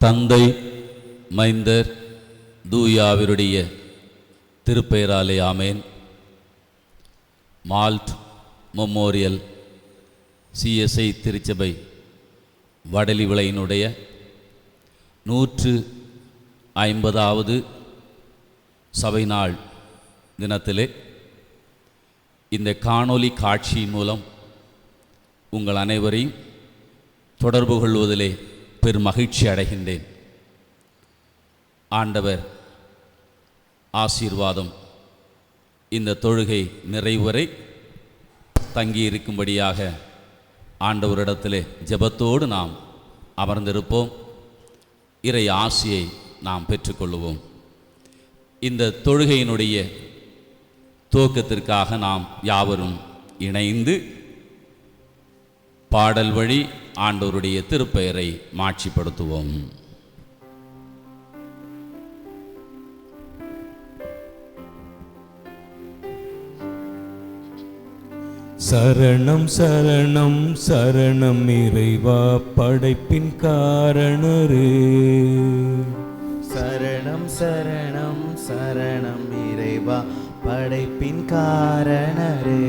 தந்தை, மைந்தர், தூயாவிருடைய திருப்பெயராலே ஆமேன். Malt memorial CSI திருச்சபை வடலி விளையினுடைய 150வது சபை நாள் தினத்திலே இந்த காணொளி காட்சியின் மூலம் உங்கள் அனைவரையும் தொடர்பு கொள்வதிலே பெரும் மகிழ்ச்சி அடைகின்றேன். ஆண்டவர் ஆசீர்வாதம் இந்த தொழுகை நிறைவு வரை தங்கியிருக்கும்படியாக ஆண்டவரிடத்திலே ஜெபத்தோடு நாம் அமர்ந்திருப்போம். இறை ஆசியை நாம் பெற்றுக்கொள்வோம். இந்த தொழுகையினுடைய துவக்கத்திற்காக நாம் யாவரும் இணைந்து பாடல் வழி ஆண்டவருடைய திருப்பெயரை மாட்சிப்படுத்துவோம். சரணம் சரணம் சரணம் இறைவா படைப்பின் காரணரே. சரணம் சரணம் சரணம் இறைவா படைப்பின் காரணரே.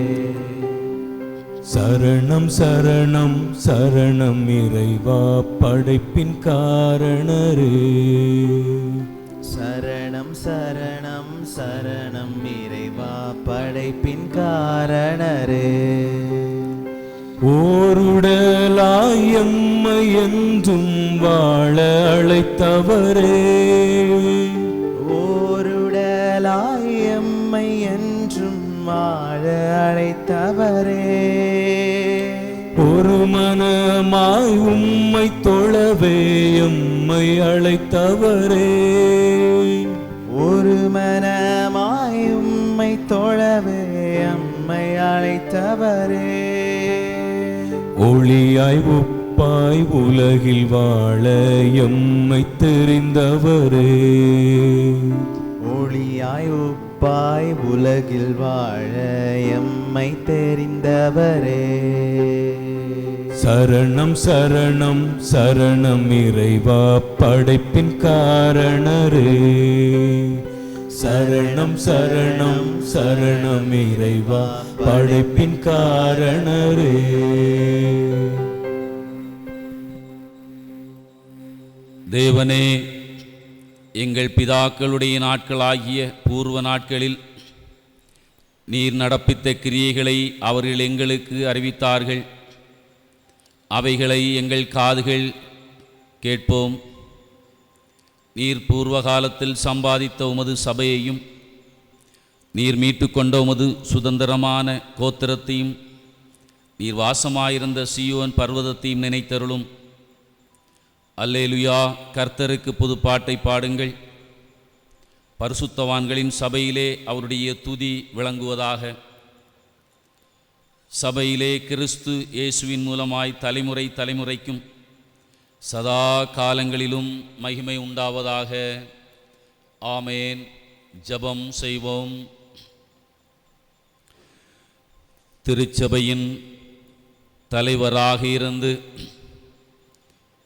சரணம் சரணம் சரணம் இறைவா படைப்பின் காரணரே. சரணம் சரணம் சரணம் இறைவா படைப்பின் காரணரே. ஓருடலாய் எம்மை என்றும் வாழ அழைத்தவரே. ஓருடலாய் எம்மை என்றும் வாழ அழைத்தவரே. ஒரு மனமாய் உம்மை தொழவே எம்மை அழைத்தவரே. ஒரு மனமாய் உம்மை தொழவே எம்மை அழைத்தவரே. ஒளியாய் உப்பாய் உலகில் வாழ எம்மை தெரிந்தவரே. ஒளியாய் உப்பாய் உலகில் வாழ எம்மை தெரிந்தவரே. சரணம் சரணம் சரணம் இறைவா படைப்பின் காரணரே. சரணம் சரணம் சரணம் இறைவா படைப்பின் காரணரே. தேவனே, எங்கள் பிதாக்களுடைய நாட்களாகிய பூர்வ நாட்களில் நீர் நடப்பித்த கிரியைகளை அவர்கள் எங்களுக்கு அறிவித்தார்கள். அவைகளை எங்கள் காதுகள் கேட்போம். நீர் பூர்வ காலத்தில் சம்பாதித்த உமது சபையையும் நீர் மீட்டு கொண்ட உமது சுதந்திரமான கோத்திரத்தையும் நீர் வாசமாயிருந்த சீயோன் பர்வதத்தையும் நினைத்தருளும். அல்லேலுயா. கர்த்தருக்கு புதுப்பாட்டை பாடுங்கள். பரிசுத்தவான்களின் சபையிலே அவருடைய துதி விளங்குவதாக. சபையிலே கிறிஸ்து இயேசுவின் மூலமாய் தலைமுறை தலைமுறைக்கும் சதா காலங்களிலும் மகிமை உண்டாவதாக. ஆமேன். ஜெபம் செய்வோம். திருச்சபையின் தலைவராக இருந்து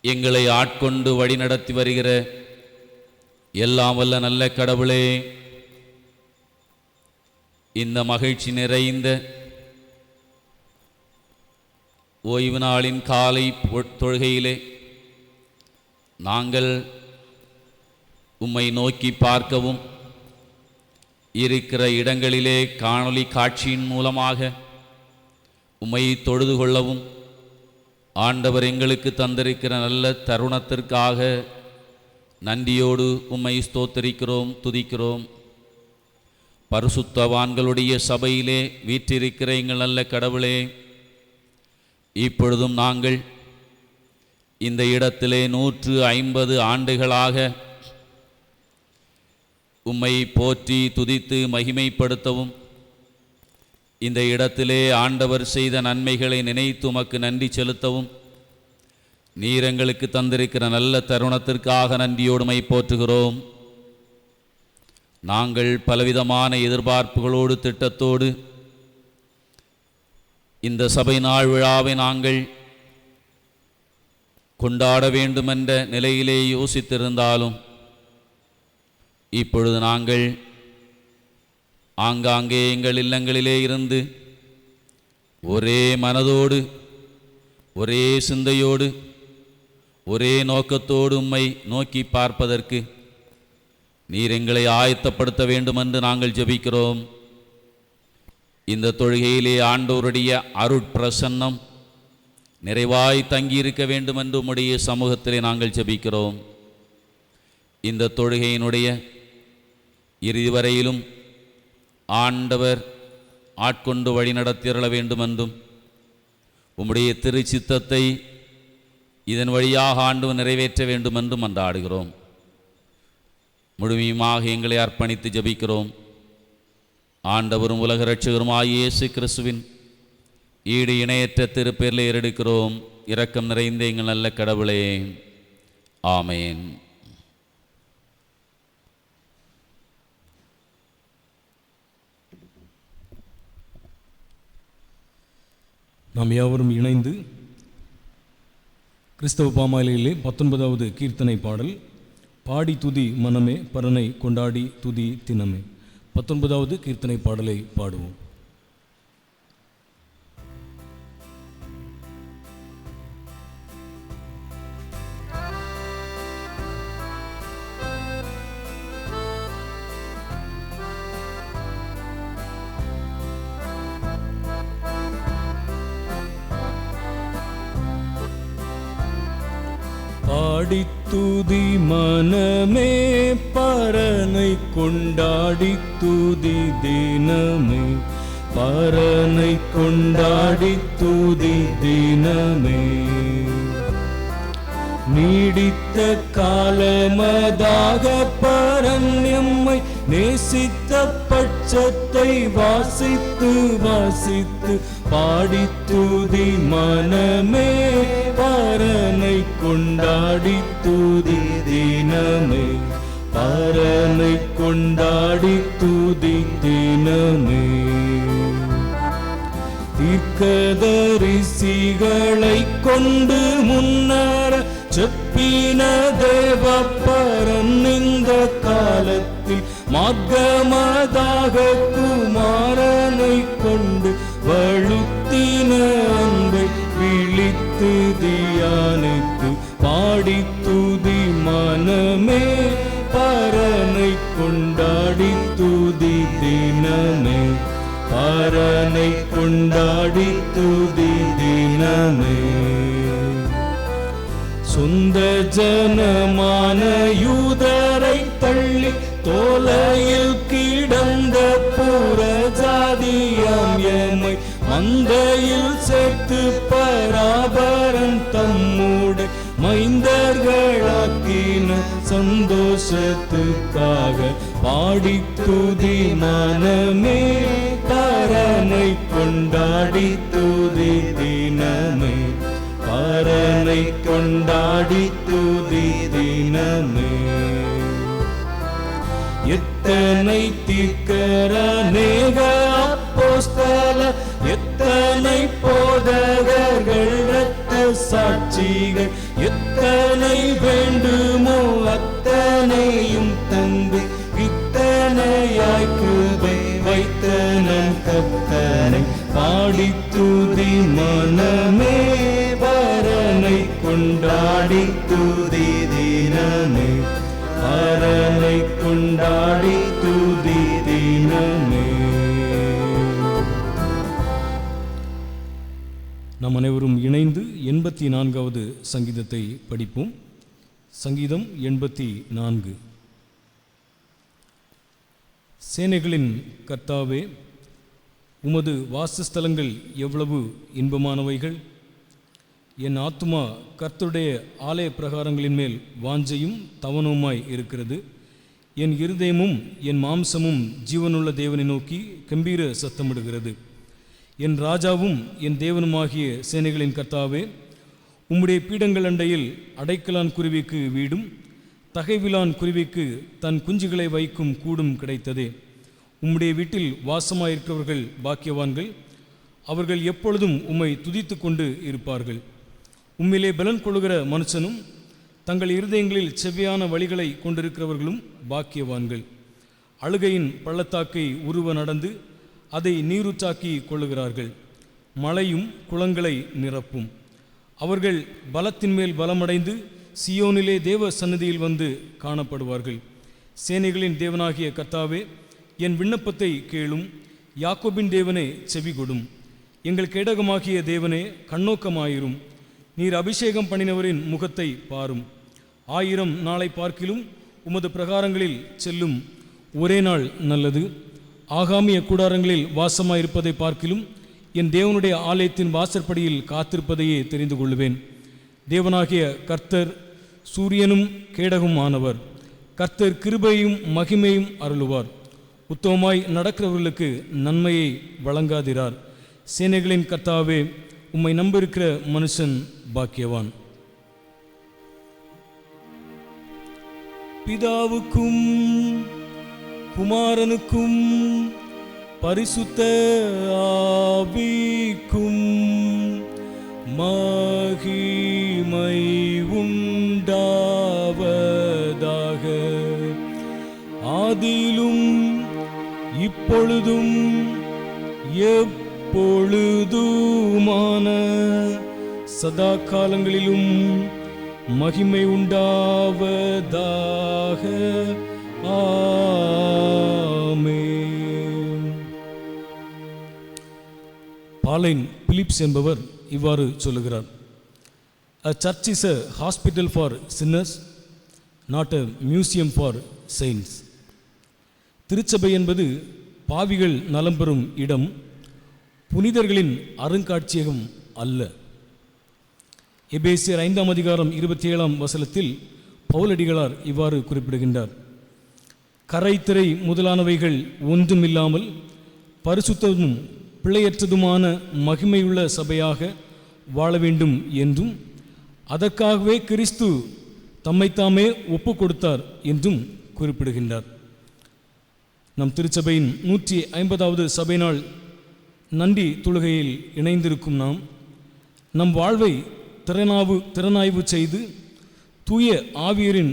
எங்களை ஆட்கொண்டு வழிநடத்தி வருகிற எல்லாம் வல்ல நல்ல கடவுளே, இந்த மகிழ்ச்சி நிறைந்த ஓய்வு நாளின் காலை தொழுகையிலே நாங்கள் உம்மை நோக்கி பார்க்கவும் இருக்கிற இடங்களிலே காணொளி காட்சியின் மூலமாக உம்மை தொழுது கொள்ளவும் ஆண்டவர் எங்களுக்கு தந்திருக்கிற நல்ல தருணத்திற்காக நன்றியோடு உம்மை ஸ்தோத்தரிக்கிறோம், துதிக்கிறோம். பரிசுத்தவான்களுடைய சபையிலே வீற்றிருக்கிற எங்கள் நல்ல கடவுளே, இப்பொழுதும் நாங்கள் இந்த இடத்திலே 150 ஆண்டுகளாக உம்மை போற்றி துதித்து மகிமைப்படுத்தவும், இந்த இடத்திலே ஆண்டவர் செய்த நன்மைகளை நினைத்து உமக்கு நன்றி செலுத்தவும் நீர் எங்களுக்கு தந்திருக்கிற நல்ல தருணத்திற்காக நன்றியோடுமை போற்றுகிறோம். நாங்கள் பலவிதமான எதிர்பார்ப்புகளோடு திட்டத்தோடு இந்த சபை நாள் விழாவை நாங்கள் கொண்டாட வேண்டுமென்ற நிலையிலே யோசித்திருந்தாலும் இப்பொழுது நாங்கள் ஆங்காங்கே எங்கள் இல்லங்களிலே இருந்து ஒரே மனதோடு, ஒரே சிந்தையோடு, ஒரே நோக்கத்தோடு உம்மை நோக்கி பார்ப்பதற்கு நீர் எங்களை ஆயத்தப்படுத்த வேண்டுமென்று நாங்கள் ஜெபிக்கிறோம். இந்த தொழுகையிலே ஆண்டவருடைய அருட்பிரசன்னம் நிறைவாய் தங்கியிருக்க வேண்டுமென்று உம்முடைய சமூகத்திலே நாங்கள் ஜெபிக்கிறோம். இந்த தொழுகையினுடைய இறுதி வரையிலும் ஆண்டவர் ஆட்கொண்டு வழி நடத்திரள வேண்டுமென்றும் உம்முடைய திருச்சித்தத்தை இதன் வழியாக ஆண்டவர் நிறைவேற்ற வேண்டுமென்றும் மன்றாடுகிறோம். முழுமையுமாக எங்களை அர்ப்பணித்து ஜெபிக்கிறோம். ஆண்டவரும் உலக இரட்சகருமாய் இயேசு கிறிஸ்துவின் ஈடு இணையற்ற திருப்பெயரில் ஏறெடுக்கிறோம். இரக்கம் நிறைந்த எங்கள் நல்ல கடவுளே, ஆமேன். நாம் யாவரும் இணைந்து கிறிஸ்தவ பாமாலையிலே 19வது கீர்த்தனை பாடல், பாடி துதி மனமே பரனை கொண்டாடி துதி தினமே. 19வது கீர்த்தனை பாடலை பாடுவோம். பாடித்துதி மனமே பரனை கொண்டாடி துதி தினமே, பரனை கொண்டாடி துதி தினமே. நீடித்த காலமதாக பரன் எம்மை நேசித்த பட்சத்தை வாசித்து வாசித்து பாடி துதி மனமே பரனை கொண்டாடி துதி தினமே, பரனை கொண்டாடி துதி தினமே. தீர்க்கதரிசிகளை கொண்டு முன்னர் செப்பின தேவ பரன் இந்த காலத்தில் மார்க்கமதாக குமாரனை கொண்டு வழுத்தின அன்பை விழித்து தியானித்து பாடி துதி மனமே பரனை கொண்டாடி துதி தினமே, பரனை கொண்டாடி துதி தினமே. சொந்த ஜனமான யூதரை தள்ளி தோலையில் கிடந்த புறஜாதியாம் எம்மை மந்தையில் சேர்த்து பராபரன் தம்முடைய மைந்தர்களாக்கின சந்தோஷத்துக்காக பாடி துதி மனமே பரனை கொண்டாடி துதி தினமே, பரனை கொண்டாடி துதி தினமே. எத்தனை தீர்க்கர நேக அப்போஸ்தல, எத்தனை போதகர்கள் இரத்த சாட்சிகள், எத்தனை வேண்டுமோ அத்தனையும் தந்து இத்தனையாய் கிருபை வைத்தனன் கர்த்தனை பாடி துதி மனமே பரனை கொண்டாடி துதி தினமே, பரனை கொண்டாடி துதி தினமே. நாம் அனைவரும் இணைந்து 84வது சங்கீதத்தை படிப்போம். சங்கீதம் 84. சேனைகளின் கர்த்தாவே, உமது வாசஸ்தலங்கள் எவ்வளவு இன்பமானவைகள். என் ஆத்துமா கர்த்தருடைய ஆலய பிரகாரங்களின் மேல் வாஞ்சையும் தவனவுமாய் இருக்கிறது. என் இருதயமும் என் மாம்சமும் ஜீவனுள்ள தேவனை நோக்கி கம்பீர சத்தமிடுகிறது. என் ராஜாவும் என் தேவனுமாகிய சேனைகளின் கர்த்தாவே, உம்முடைய பீடங்கள் அண்டையில் அடைக்கலான் குருவிக்கு வீடும் தகைவிலான் குருவிக்கு தன் குஞ்சுகளை வைக்கும் கூடும் கிடைத்ததே. உம்முடைய வீட்டில் வாசமாயிருக்கிறவர்கள் பாக்கியவான்கள், அவர்கள் எப்பொழுதும் உம்மை துதித்து கொண்டு இருப்பார்கள். உம்மிலே பலன் கொள்ளுகிற மனுஷனும் தங்கள் இருதயங்களில் செவ்வையான வழிகளை கொண்டிருக்கிறவர்களும் பாக்கியவான்கள். அழுகையின் பள்ளத்தாக்கை உருவ நடந்து அதை நீரூற்றாக்கி கொள்ளுகிறார்கள். மழையும் குளங்களை நிரப்பும். அவர்கள் பலத்தின் மேல் பலமடைந்து சியோனிலே தேவ சந்நிதியில் வந்து காணப்படுவார்கள். சேனைகளின் தேவனாகிய கர்த்தாவே, என் விண்ணப்பத்தை கேளும். யாக்கோபின் தேவனே, செவிகொடும். எங்கள் கேடகமாகிய தேவனே, கண்ணோக்கமாயிரும். நீர் அபிஷேகம் பண்ணினவரின் முகத்தை பாரும். 1000 நாளை பார்க்கிலும் உமது பிரகாரங்களில் செல்லும் ஒரே நாள் நல்லது. ஆகாமிய கூடாரங்களில் வாசமாயிருப்பதை பார்க்கிலும் என் தேவனுடைய ஆலயத்தின் வாசற்படியில் காத்திருப்பதையே தெரிந்து கொள்ளுவேன். தேவனாகிய கர்த்தர் சூரியனும் கேடகும் ஆனவர். கர்த்தர் கிருபையும் மகிமையும் அருளுவார். உத்தமமாய் நடக்கிறவர்களுக்கு நன்மையை வழங்காதிரார். சேனைகளின் கர்த்தாவே, உம்மை நம்பியிருக்கிற மனுஷன் பாக்கியவான். பிதாவுக்கும் குமாரனுக்கும் பரிசுத்த ஆவிக்கும் மகிமை உண்டாவதாக. ஆதியிலும் இப்பொழுதும் எப்பொழுதுமான சதா காலங்களிலும் மகிமை உண்டாவதாக. ஆமென். பாலைன் பிலிப்ஸ் என்பவர் இவ்வாறு சொல்லுகிறார்: A church is a hospital for sinners, not a museum for saints. திருச்சபை என்பது பாவிகள் நலம் பெறும் இடம், புனிதர்களின் அருங்காட்சியகம் அல்ல. எபேசியர் 5ஆம் அதிகாரம் 27ஆம் வசனத்தில் பவுலடிகளார் இவ்வாறு குறிப்பிடுகின்றார்: கரைத்திரை முதலானவைகள் ஒன்றுமில்லாமல் பரிசுத்தமும் பிழையற்றதுமான மகிமையுள்ள சபையாக வாழ வேண்டும் என்றும் அதற்காகவே கிறிஸ்து தம்மைத்தாமே ஒப்பு கொடுத்தார் என்றும் குறிப்பிடுகின்றார். நம் திருச்சபையின் 150வது சபை நாள் நன்றி தொழுகையில் இணைந்திருக்கும் நாம் நம் வாழ்வை திறனாய்வு செய்து தூய ஆவியரின்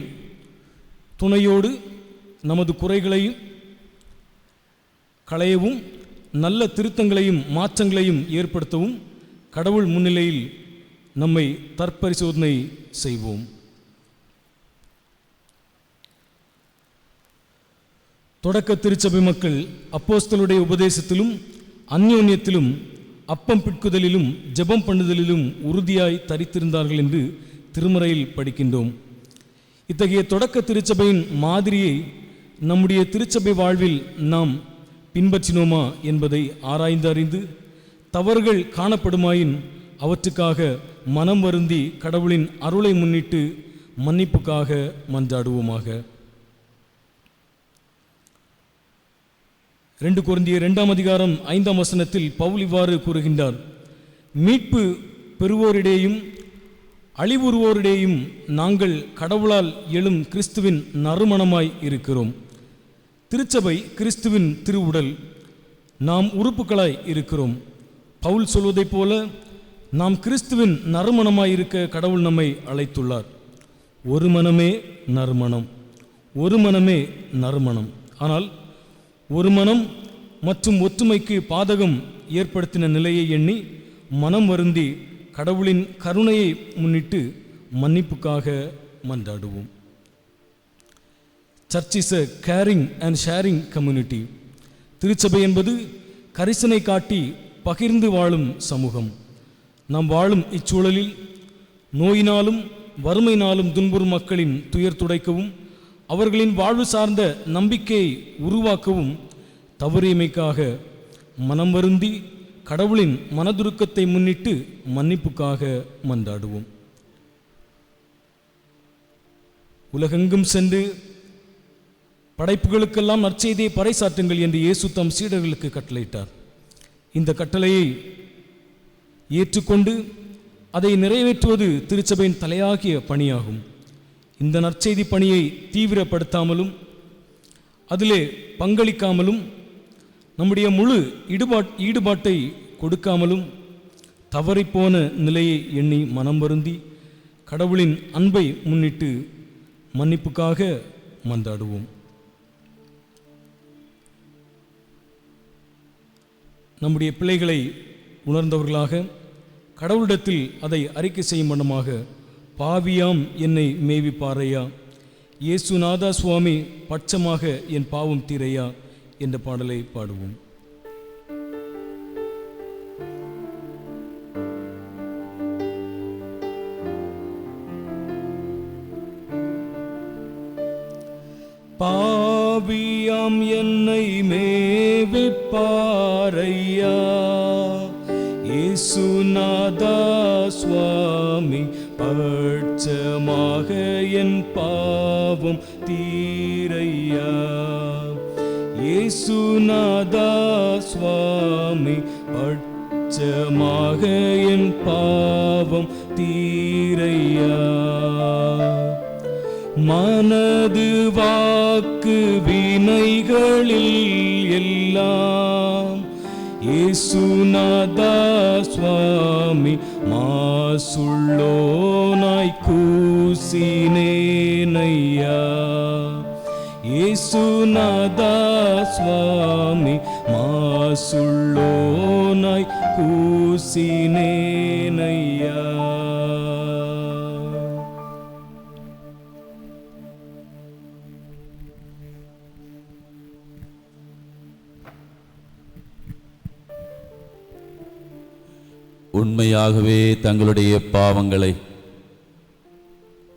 துணையோடு நமது குறைகளையும் களையவும் நல்ல திருத்தங்களையும் மாற்றங்களையும் ஏற்படுத்தவும் கடவுள் முன்னிலையில் நம்மை தற்பரிசோதனை செய்வோம். தொடக்க திருச்சபை மக்கள் அப்போஸ்தலருடைய உபதேசத்திலும் அந்யோன்யத்திலும் அப்பம் பிட்குதலிலும் ஜெபம் பண்ணுதலிலும் உறுதியாய் தரித்திருந்தார்கள் என்று திருமறையில் படிக்கின்றோம். இத்தகைய தொடக்க திருச்சபையின் மாதிரியை நம்முடைய திருச்சபை வாழ்வில் நாம் பின்பற்றினோமா என்பதை ஆராய்ந்து அறிந்து தவறுகள் காணப்படுமாயின் அவற்றுக்காக மனம் வருந்தி கடவுளின் அருளை முன்னிட்டு மன்னிப்புக்காக மன்றாடுவோமாக. 2 கொரிந்தியர் 2ஆம் அதிகாரம் 5ஆம் வசனத்தில் பவுல் இவ்வாறு கூறுகின்றார்: மீட்பு பெறுவோரிடையும் அழிவுறுவோரிடையும் நாங்கள் கடவுளால் எழும் கிறிஸ்துவின் நறுமணமாய் இருக்கிறோம். திருச்சபை கிறிஸ்துவின் திருவுடல், நாம் உறுப்புகளாய் இருக்கிறோம். பவுல் சொல்வதைப் போல நாம் கிறிஸ்துவின் நறுமணமாய் இருக்க கடவுள் நம்மை அழைத்துள்ளார். ஒரு மனமே நறுமணம், ஒரு மனமே நறுமணம். ஆனால் ஒரு மனம் மற்றும் ஒற்றுமைக்கு பாதகம் ஏற்படுத்தின நிலையை எண்ணி மனம் வருந்தி கடவுளின் கருணையை முன்னிட்டு மன்னிப்புக்காக மன்றாடுவோம். Search is a carrying and sharing community. திருச்சபை என்பது கரிசனை காட்டி பகிர்ந்து வாழும் சமூகம். நாம் வாழும் இச்சூழலில் நோயினாலும் வறுமையினாலும் துன்புறும் மக்களின் துயர் துடைக்கவும் அவர்களின் வாழ்வு சார்ந்த நம்பிக்கையை உருவாக்கவும் தவறியமைக்காக மனம் வருந்தி கடவுளின் மனதுருக்கத்தை முன்னிட்டு மன்னிப்புக்காக மன்றாடுவோம். உலகெங்கும் சென்று படைப்புகளுக்கெல்லாம் நற்செய்தியை பறைசாற்றுங்கள் என்று இயேசு தம் சீடர்களுக்கு கட்டளையிட்டார். இந்த கட்டளையை ஏற்றுக்கொண்டு அதை நிறைவேற்றுவது திருச்சபையின் தலையாகிய பணியாகும். இந்த நற்செய்தி பணியை தீவிரப்படுத்தாமலும் அதிலே பங்களிக்காமலும் நம்முடைய முழு ஈடுபாட்டை கொடுக்காமலும் தவறிப்போன நிலையை எண்ணி மனம் வருந்தி கடவுளின் அன்பை முன்னிட்டு மன்னிப்புக்காக மன்றாடுவோம். நம்முடைய பிள்ளைகளை உணர்ந்தவர்களாக கடவுளிடத்தில் அதை அறிக்கை செய்யும் வண்ணமாக பாவியாம் என்னை மேய்விப்பாரையா, இயேசுநாதா சுவாமி பட்சமாக என் பாவம் தீரையா என்ற பாடலை பாடுவோம். பாவியாம் என்னை மேவிப்பாரையா, இயேசுநாதா சுவாமி பட்சமாக என் பாவம் தீரையா, இயேசுநாதா சுவாமி பட்சமாக என் பாவம் தீரையா. மனது வாக்கு வினைகளில் எல்லாம் இயேசுநாதா சுவாமி மாசுள்ளோனாய் கூசினேனையா, இயேசுநாதா சுவாமி மாசுள்ளோனாய் கூசினேனையா. உண்மையாகவே தங்களுடைய பாவங்களை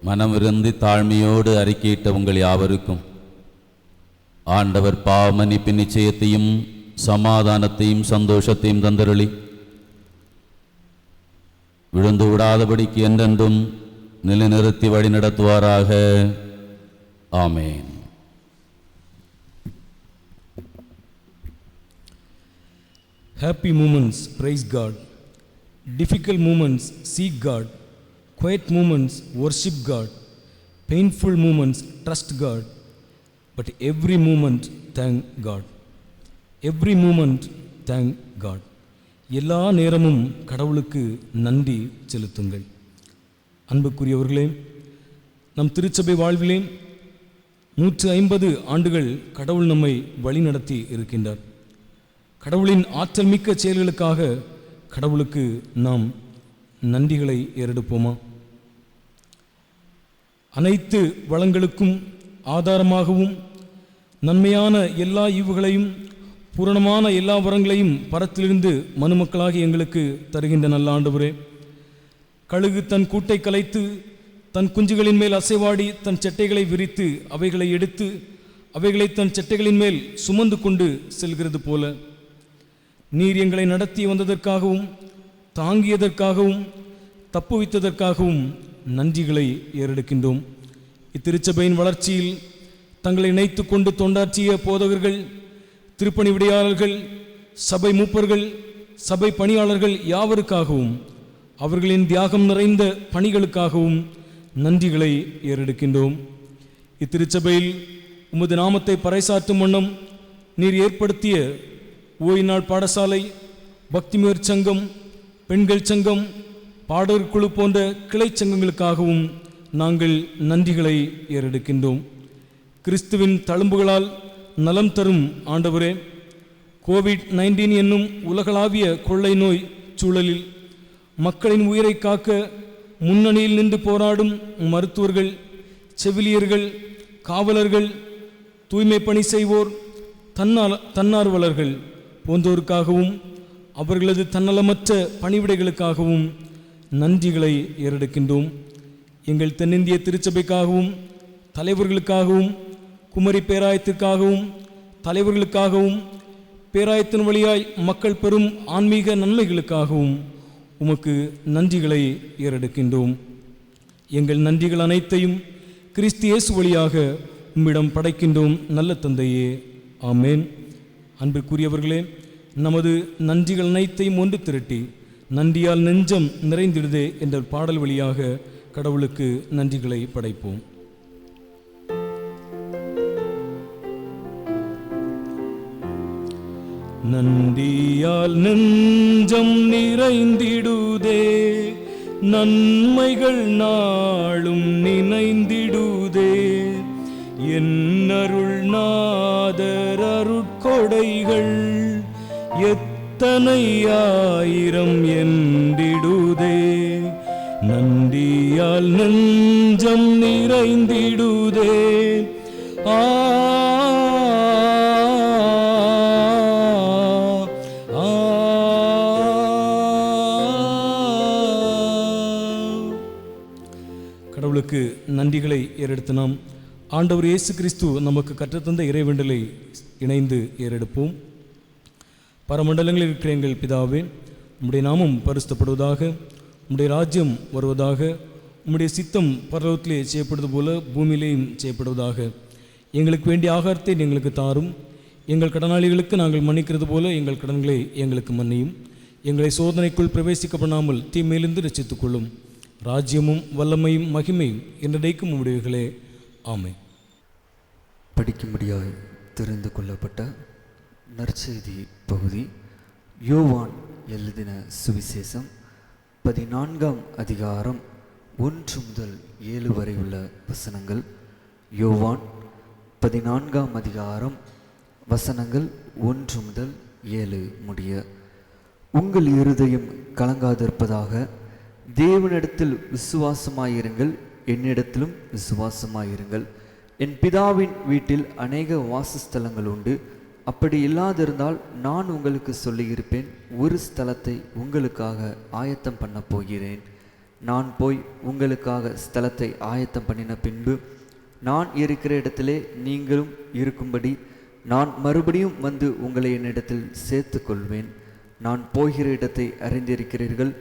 மனமிருந்தி தாழ்மையோடு அறிக்கையிட்ட உங்கள் யாவருக்கும் ஆண்டவர் பாவ மன்னிப்பின் நிச்சயத்தையும் சமாதானத்தையும் சந்தோஷத்தையும் தந்தருளி விழுந்து விடாதபடிக்கு என்றென்றும் நிலைநிறுத்தி வழி நடத்துவாராக. ஆமேன். Happy moments praise God, difficult moments seek God, quiet moments worship God, painful moments trust God, but every moment thank God. Every moment thank God. எல்லா நேரமும் கடவுளுக்கு நன்றி செலுத்துங்கள். அன்புக்குரியவர்களே, நம் திருச்சபை வாழ்விலே 150 ஆண்டுகள் கடவுள் நம்மை வழிநடத்தி இருக்கின்றார். கடவுளின் ஆற்றல் மிக்க செயல்களுக்காக கடவுளுக்கு நாம் நன்றிகளை ஏறெடுப்போமா? அனைத்து வளங்களுக்கும் ஆதாரமாகவும் நன்மையான எல்லா ஈவுகளையும் பூரணமான எல்லா வரங்களையும் பரத்திலிருந்து மனுமக்களாகி எங்களுக்கு தருகின்ற நல்ல ஆண்டவரே, கழுகு தன் கூட்டை கலைத்து தன் குஞ்சுகளின் மேல் அசைவாடி தன் செட்டைகளை விரித்து அவைகளை எடுத்து அவைகளை தன் செட்டைகளின் மேல் சுமந்து கொண்டு செல்கிறது போல நீர் எங்களை நடத்தி வந்ததற்காகவும் தாங்கியதற்காகவும் தப்புவித்ததற்காகவும் நன்றிகளை ஏறெடுக்கின்றோம். இத்திருச்சபையின் வளர்ச்சியில் தங்களை இணைத்து கொண்டு தொண்டாற்றிய போதகர்கள், திருப்பணி விடையாளர்கள், சபை மூப்பர்கள், சபை பணியாளர்கள் யாவருக்காகவும் அவர்களின் தியாகம் நிறைந்த பணிகளுக்காகவும் நன்றிகளை ஏறெடுக்கின்றோம். இத்திருச்சபையில் உமது நாமத்தை பறைசாற்றும் வண்ணம் நீர் ஏற்படுத்திய ஓய்நாள் பாடசாலை, பக்திமேர் சங்கம், பெண்கள் சங்கம், பாடகர் குழு போன்ற கிளை சங்கங்களுக்காகவும் நாங்கள் நன்றிகளை ஏறெடுக்கின்றோம். கிறிஸ்துவின் தழும்புகளால் நலம் தரும் ஆண்டவரே, கோவிட்-19 என்னும் உலகளாவிய கொள்ளை நோய் சூழலில் மக்களின் உயிரை காக்க முன்னணியில் நின்று போராடும் மருத்துவர்கள், செவிலியர்கள், காவலர்கள், தூய்மை பணி செய்வோர், தன்னார்வலர்கள் போன்றோருக்காகவும் அவர்களது தன்னலமற்ற பணிவிடைகளுக்காகவும் நன்றிகளை ஏறெடுக்கின்றோம். எங்கள் தென்னிந்திய திருச்சபைக்காகவும் தலைவர்களுக்காகவும் குமரி பேராயத்திற்காகவும் தலைவர்களுக்காகவும் பேராயத்தின் வழியாய் மக்கள் பெறும் ஆன்மீக நன்மைகளுக்காகவும் உமக்கு நன்றிகளை ஏறெடுக்கின்றோம். எங்கள் நன்றிகள் அனைத்தையும் கிறிஸ்து இயேசு வழியாக உம்மிடம் படைக்கின்றோம் நல்ல தந்தையே, ஆமேன். அன்பிற்குரியவர்களே, நமது நன்றிகள் அனைத்தையும் ஒன்று திரட்டி நன்றியால் நெஞ்சம் நிறைந்திடுதே என்ற பாடல் வழியாக கடவுளுக்கு நன்றிகளை படைப்போம். நன்றியால் நெஞ்சம் நிறைந்திடுதே, நன்மைகள் நாளும் நினைந்திடுதே. என் அருள் நாதர் அருட்கொடைகள் எத்தனை ஆயிரம் என்றிடுதே. நன்றியால் நெஞ்சம் நிறைந்திடுதே. ஆ கடவுளுக்கு நன்றிகளை ஏறெடுத்து நாம் ஆண்டவர் இயேசு கிறிஸ்து நமக்கு கற்றுத்தந்த இறைவேண்டலை இணைந்து ஏறெடுப்போம். பரமண்டலங்களில் இருக்கிற எங்கள் பிதாவே, உம்முடைய நாமம் பரிசுத்தப்படுவதாக, உம்முடைய ராஜ்யம் வருவதாக, உம்முடைய சித்தம் பரலோகத்திலே செய்யப்படுவது போல பூமியிலேயும் செய்யப்படுவதாக. எங்களுக்கு வேண்டிய ஆகாரத்தை எங்களுக்கு தாரும். எங்கள் கடனாளிகளுக்கு நாங்கள் மன்னிக்கிறது போல எங்கள் கடன்களை எங்களுக்கு மன்னியும். எங்களை சோதனைக்குள் பிரவேசிக்க பண்ணாமல் தீமையிலிருந்து ரட்சித்துக் கொள்ளும். ராஜ்யமும் வல்லமையும் மகிமையும் என்றைக்கும் உடையவர்களே. ஆமென். படிக்கும்படியாய் தெரிந்து கொள்ளப்பட்ட நற்செய்தி பகுதி யோவான் எழுதின சுவிசேஷம் 14ஆம் அதிகாரம் 1 முதல் 7 வரை உள்ள வசனங்கள். யோவான் 14ஆம் அதிகாரம் வசனங்கள் 1 முதல் 7 முடிய. உங்கள் இருதயம் கலங்காதிருப்பதாக, தேவனிடத்தில் விசுவாசமாயிருங்கள், என்னிடத்திலும் விசுவாசமாயிருங்கள். என் பிதாவின் வீட்டில் அநேக வாசஸ்தலங்கள் உண்டு. அப்படி இல்லாதிருந்தால் நான் உங்களுக்கு சொல்லியிருப்பேன். ஒரு ஸ்தலத்தை உங்களுக்காக ஆயத்தம் பண்ண போகிறேன். நான் போய் உங்களுக்காக ஸ்தலத்தை ஆயத்தம் பண்ணின பின்பு நான் இருக்கிற இடத்திலே நீங்களும் இருக்கும்படி நான் மறுபடியும் வந்து உங்களை என்னிடத்தில் சேர்த்து கொள்வேன். நான் போகிற இடத்தை அறிந்திருக்கிறீர்கள்,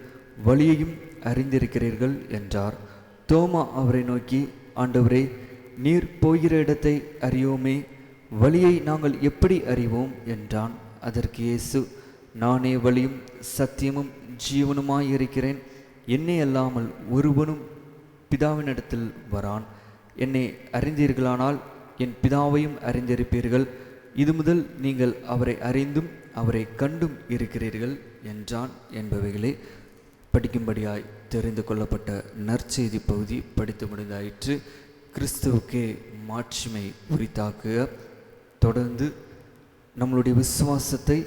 வழியையும் அறிந்திருக்கிறீர்கள் என்றார். தோமா அவரை நோக்கி, ஆண்டவரே, நீர் போகிற இடத்தை அறியோமே, வழியை நாங்கள் எப்படி அறிவோம் என்றான். அதற்கு இயேசு, நானே வழியும் சத்தியமும் ஜீவனுமாயிருக்கிறேன். என்னை அல்லாமல் ஒருவனும் பிதாவினிடத்தில் வரான். என்னை அறிந்தீர்களானால் என் பிதாவையும் அறிந்திருப்பீர்கள். இது முதல் நீங்கள் அவரை அறிந்தும் அவரை கண்டும் இருக்கிறீர்கள் என்றான் என்பவைகளே படிக்கும்படியாய் தெரிந்து கொள்ளப்பட்ட நற்செய்தி பகுதி படித்து முடிந்தாயிற்று. கிறிஸ்துவுக்கே மாட்சிமை உரித்தாக்குக. தொடர்ந்து நம்மளுடைய விசுவாசத்தை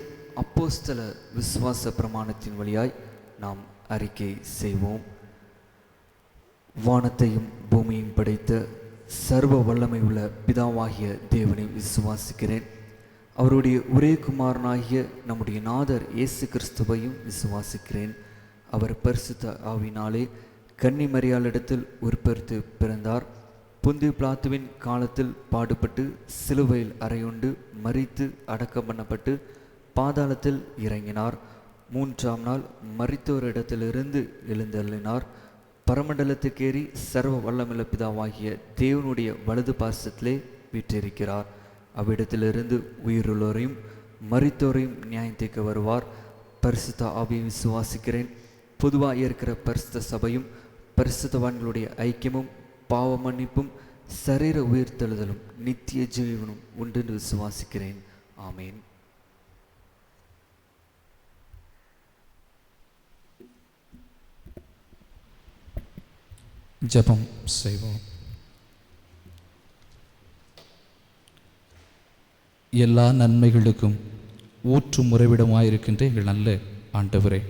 அப்போஸ்தல விசுவாச பிரமாணத்தின் வழியாய் நாம் அறிக்கை செய்வோம். வானத்தையும் பூமியையும் படைத்த சர்வ வல்லமை உள்ள பிதாவாகிய தேவனை விசுவாசிக்கிறேன். அவருடைய ஒரே குமாரனாகிய நம்முடைய நாதர் இயேசு கிறிஸ்துவையும் விசுவாசிக்கிறேன். அவர் பரிசுத்த ஆவினாலே கன்னி மரியாளிடத்தில் உற்பத்தி பிறந்தார். புந்திய பிலாத்துவின் காலத்தில் பாடுபட்டு சிலுவையில் அறையுண்டு மரித்து அடக்கம் பண்ணப்பட்டு பாதாளத்தில் இறங்கினார். 3ஆம் நாள் மரித்தோரிடத்திலிருந்து எழுந்தள்ளினார். பரமண்டலத்துக்கேறி சர்வ வல்லமுள்ள பிதாவாகிய தேவனுடைய வலது பார்சத்திலே வீற்றிருக்கிறார். அவ்விடத்திலிருந்து உயிருள்ளோரையும் மரித்தோரையும் நியாயந்தீர்க்க வருவார். பரிசுத்த ஆவியை விசுவாசிக்கிறேன். பொதுவாக இருக்கிற பரிசுத்த சபையும் பரிசுத்தவான்களுடைய ஐக்கியமும் பாவ மன்னிப்பும் சரீர உயிர்த்தெழுதலும் நித்திய ஜீவனும் உண்டு என்று விசுவாசிக்கிறேன். ஆமேன். ஜெபம் செய்வோம். எல்லா நன்மைகளுக்கும் ஊற்று முறைவிடமாயிருக்கின்ற எங்கள் நல்ல ஆண்டவரே,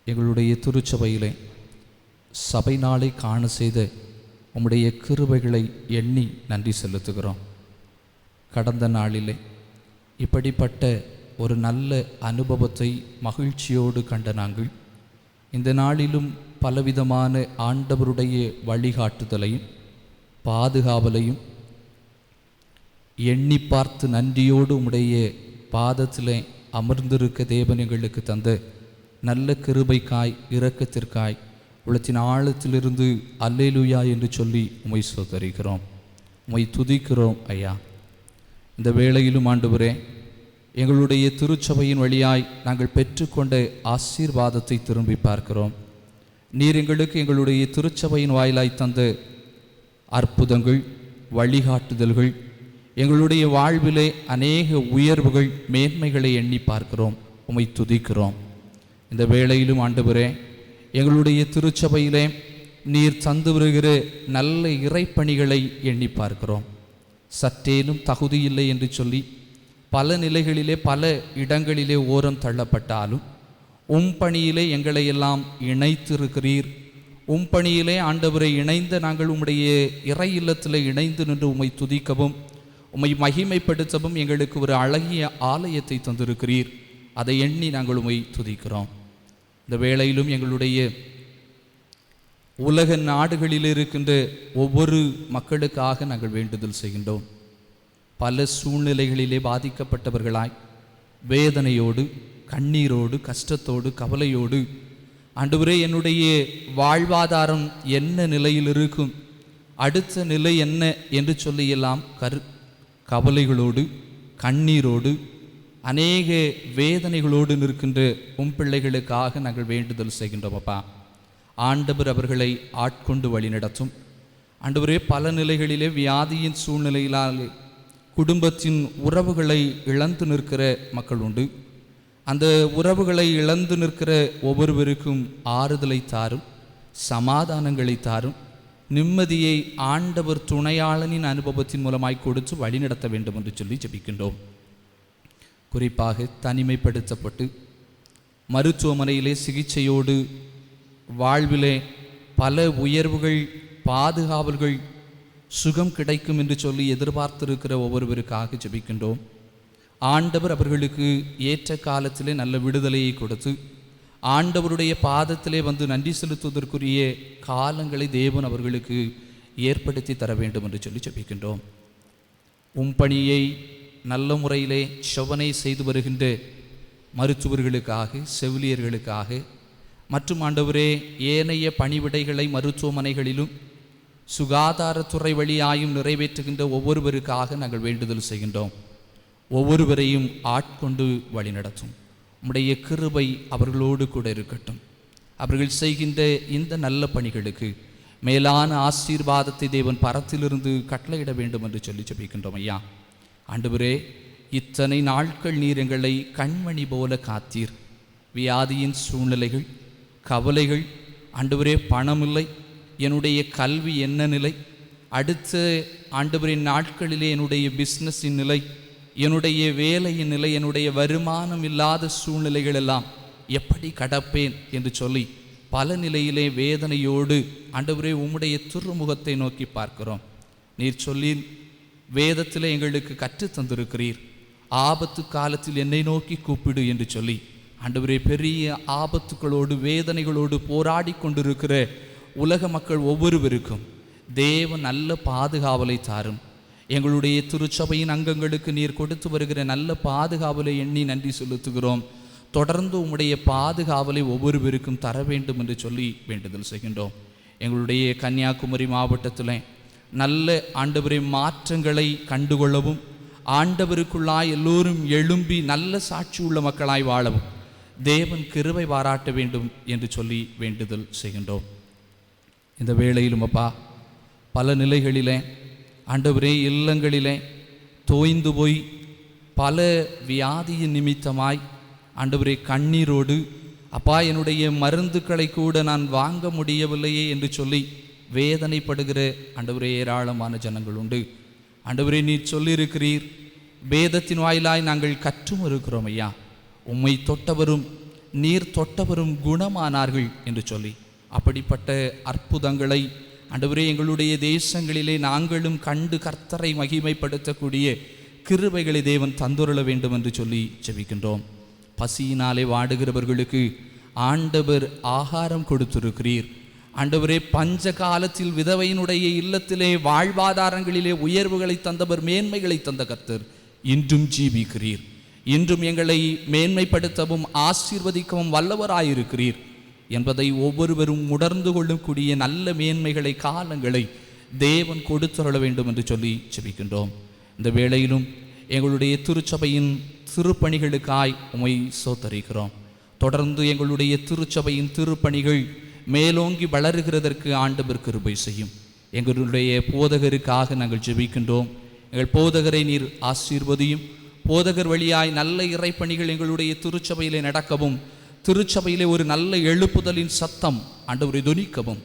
எங்களுடைய திருச்சபையிலே சபை நாளை காண செய்த உம்முடைய கிருபைகளை எண்ணி நன்றி செலுத்துகிறோம். கடந்த நாளிலே இப்படிப்பட்ட ஒரு நல்ல அனுபவத்தை மகிழ்ச்சியோடு கண்ட நாங்கள் இந்த நாளிலும் பலவிதமான ஆண்டவருடைய வழிகாட்டுதலையும் பாதுகாவலையும் எண்ணி பார்த்து நன்றியோடு உம்முடைய பாதத்தில் அமர்ந்திருக்க தேவன் எங்களுக்கு தந்த நல்ல கிருபைக்காய் இரக்கத்திற்காய் உள்ளத்தின் ஆழத்திலிருந்து அல்லேலூயா என்று சொல்லி உம்மை ஸ்தோத்திரிக்கிறோம், உம்மை துதிக்கிறோம். ஐயா, இந்த வேளையிலும் ஆண்டவரே, எங்களுடைய திருச்சபையின் வழியாய் நாங்கள் பெற்றுக்கொண்ட ஆசீர்வாதத்தை திரும்பி பார்க்கிறோம். நீர் எங்களுக்கு எங்களுடைய திருச்சபையின் வாயிலாய் தந்த அற்புதங்கள், வழிகாட்டுதல்கள், எங்களுடைய வாழ்விலே அநேக உயர்வுகள் மேன்மைகளை எண்ணி பார்க்கிறோம், உம்மை துதிக்கிறோம். இந்த வேளையிலும் ஆண்டவரே, எங்களுடைய திருச்சபையிலே நீர் தந்து வருகிற நல்ல இறைப்பணிகளை எண்ணி பார்க்கிறோம். சற்றேனும் தகுதியில்லை என்று சொல்லி பல நிலைகளிலே பல இடங்களிலே ஓரம் தள்ளப்பட்டாலும் பணியிலே எங்களை எல்லாம் இணைத்திருக்கிறீர். பணியிலே ஆண்டவரை இணைந்த நாங்கள் உம்முடைய இறை இல்லத்தில் இணைந்து நின்று உம்மை துதிக்கவும் உம்மை மகிமைப்படுத்தவும் எங்களுக்கு ஒரு அழகிய ஆலயத்தை தந்திருக்கிறீர். அதை எண்ணி நாங்கள் உம்மை துதிக்கிறோம். இந்த வேளையிலும் எங்களுடைய உலக நாடுகளில் இருக்கின்ற ஒவ்வொரு மக்களுக்காக நாங்கள் வேண்டுதல் செய்கின்றோம். பல சூழ்நிலைகளிலே பாதிக்கப்பட்டவர்களாய் வேதனையோடு, கண்ணீரோடு, கஷ்டத்தோடு, கவலையோடு, ஆண்டவரே என்னுடைய வாழ்வாதாரம் என்ன நிலையில் இருக்கும், அடுத்த நிலை என்ன என்று சொல்லியெல்லாம் கவலைகளோடு, கண்ணீரோடு, அநேக வேதனைகளோடு நிற்கின்ற பிள்ளைகளுக்காக நாங்கள் வேண்டுதல் செய்கின்றோம். அப்பா, ஆண்டவர் அவர்களை ஆட்கொண்டு வழி நடத்தும். ஆண்டவரே, பல நிலைகளிலே வியாதியின் சூழ்நிலையிலாலே குடும்பத்தின் உறவுகளை இழந்து நிற்கிற மக்கள் உண்டு. அந்த உறவுகளை இழந்து நிற்கிற ஒவ்வொருவருக்கும் ஆறுதலை தாரும், சமாதானங்களை தாரும், நிம்மதியை ஆண்டவர் துணையாளனின் அனுபவத்தின் மூலமாய் கொடுத்து வழிநடத்த வேண்டும் என்று சொல்லி ஜெபிக்கின்றோம். குறிப்பாக தனிமைப்படுத்தப்பட்டு மருத்துவமனையிலே சிகிச்சையோடு வாழ்விலே பல உயர்வுகள், பாதுகாவல்கள், சுகம் கிடைக்கும் என்று சொல்லி எதிர்பார்த்திருக்கிற ஒவ்வொருவருக்காக ஜெபிக்கின்றோம். ஆண்டவர் அவர்களுக்கு ஏற்ற காலத்திலே நல்ல விடுதலையை கொடுத்து ஆண்டவருடைய பாதத்திலே வந்து நன்றி செலுத்துவதற்குரிய காலங்களை தேவன் அவர்களுக்கு ஏற்படுத்தி தர வேண்டும் என்று சொல்லி ஜெபிக்கின்றோம். பணியை நல்ல முறையிலே செவனை செய்து வருகின்ற மருத்துவர்களுக்காக, செவிலியர்களுக்காக மற்றும் ஆண்டவரே ஏனைய பணிவிடைகளை மருத்துவமனைகளிலும் சுகாதாரத்துறை வழியாயும் நிறைவேற்றுகின்ற ஒவ்வொருவருக்காக நாங்கள் வேண்டுதல் செய்கின்றோம். ஒவ்வொருவரையும் ஆட்கொண்டு வழிநடத்தும். உம்முடைய கிருபை அவர்களோடு கூட இருக்கட்டும். அவர்கள் செய்கின்ற இந்த நல்ல பணிகளுக்கு மேலான ஆசீர்வாதத்தை தேவன் பரத்திலிருந்து கட்டளையிட வேண்டும் என்று சொல்லி ஜெபிக்கின்றோம். ஐயா, ஆண்டவரே, இத்தனை நாட்கள் நீர் எங்களை கண்மணி போல காத்தீர். வியாதியின் சூழ்நிலைகள், கவலைகள், ஆண்டவரே பணமில்லை, என்னுடைய கல்வி என்ன நிலை, அடுத்த ஆண்டவரின் நாட்களிலே என்னுடைய பிஸ்னஸின் நிலை, என்னுடைய வேலையின் நிலை, என்னுடைய வருமானம் இல்லாத சூழ்நிலைகள் எல்லாம் எப்படி கடப்பேன் என்று சொல்லி பல நிலையிலே வேதனையோடு ஆண்டவரே உம்முடைய திருமுகத்தை நோக்கி பார்க்கிறோம். நீர் சொல்லி வேதத்தில் எங்களுக்கு கற்றுத்தந்திருக்கிறீர், ஆபத்து காலத்தில் என்னை நோக்கி கூப்பிடு என்று சொல்லி ஆண்டவரே பெரிய ஆபத்துக்களோடு வேதனைகளோடு போராடி கொண்டிருக்கிற உலக மக்கள் ஒவ்வொருவருக்கும் தேவன் நல்ல பாதுகாவலை தாரும். எங்களுடைய திருச்சபையின் அங்கங்களுக்கு நீர் கொடுத்து வருகிற நல்ல பாதுகாவலை எண்ணி நன்றி செலுத்துகிறோம். தொடர்ந்து உம்முடைய பாதுகாவலை ஒவ்வொருவருக்கும் தர வேண்டும் என்று சொல்லி வேண்டுதல் செய்கின்றோம். எங்களுடைய கன்னியாகுமரி மாவட்டத்தில் நல்ல ஆண்டவரை மாற்றங்களை கண்டுகொள்ளவும், ஆண்டவருக்குள்ளாய் எல்லோரும் எழும்பி நல்ல சாட்சி உள்ள மக்களாய் வாழவும் தேவன் கிருபை பாராட்ட வேண்டும் என்று சொல்லி வேண்டுதல் செய்கின்றோம். இந்த வேளையிலும் அப்பா, பல நிலைகளிலே ஆண்டவரே இல்லங்களிலே தோய்ந்து போய் பல வியாதியின் நிமித்தமாய் ஆண்டவரே கண்ணீரோடு, அப்பா என்னுடைய மருந்துக்களை கூட நான் வாங்க முடியவில்லையே என்று சொல்லி வேதனைப்படுகிற ஆண்டவரே ஏராளமான ஜனங்கள் உண்டு. ஆண்டவரே நீர் சொல்லியிருக்கிறீர், வேதத்தின் வாயிலாய் நாங்கள் கற்றும் இருக்கிறோம் ஐயா, உம்மை தொட்டவரும் நீர் தொட்டவரும் குணமானார்கள் என்று சொல்லி அப்படிப்பட்ட அற்புதங்களை ஆண்டவரே எங்களுடைய தேசங்களிலே நாங்களும் கண்டு கர்த்தரை மகிமைப்படுத்தக்கூடிய கிருபைகளை தேவன் தந்துருள வேண்டும் என்று சொல்லி ஜெபிக்கின்றோம். பசியினாலே வாடுகிறவர்களுக்கு ஆண்டவர் ஆகாரம் கொடுத்திருக்கிறீர். ஆண்டவரே பஞ்ச காலத்தில் விதவையினுடைய இல்லத்திலே வாழ்வாதாரங்களிலே உயர்வுகளை தந்தவர், மேன்மைகளை தந்த கர்த்தர் இன்றும் ஜீவிக்கிறீர். இன்றும் எங்களை மேன்மைப்படுத்தவும் ஆசீர்வதிக்கவும் வல்லவராயிருக்கிறீர் என்பதை ஒவ்வொருவரும் உணர்ந்து கொள்ளக்கூடிய நல்ல மேன்மைகளை, காலங்களை தேவன் கொடுத்தருள வேண்டும் என்று சொல்லி ஜெபிக்கின்றோம். இந்த வேளையிலும் எங்களுடைய திருச்சபையின் திருப்பணிகளுக்காய் உம்மை ஸ்தோத்திரிக்கிறோம். தொடர்ந்து எங்களுடைய திருச்சபையின் திருப்பணிகள் மேலோங்கி வளருகிறதற்கு ஆண்டவர் கிருபை செய்யும். எங்களுடைய போதகருக்காக நாங்கள் ஜெபிக்கின்றோம். எங்கள் போதகரை நீர் ஆசீர்வதியும். போதகர் வழியாய் நல்ல இறைப்பணிகள் எங்களுடைய திருச்சபையிலே நடக்கவும், திருச்சபையிலே ஒரு நல்ல எழுப்புதலின் சத்தம் ஆண்டவரை துணிக்கவும்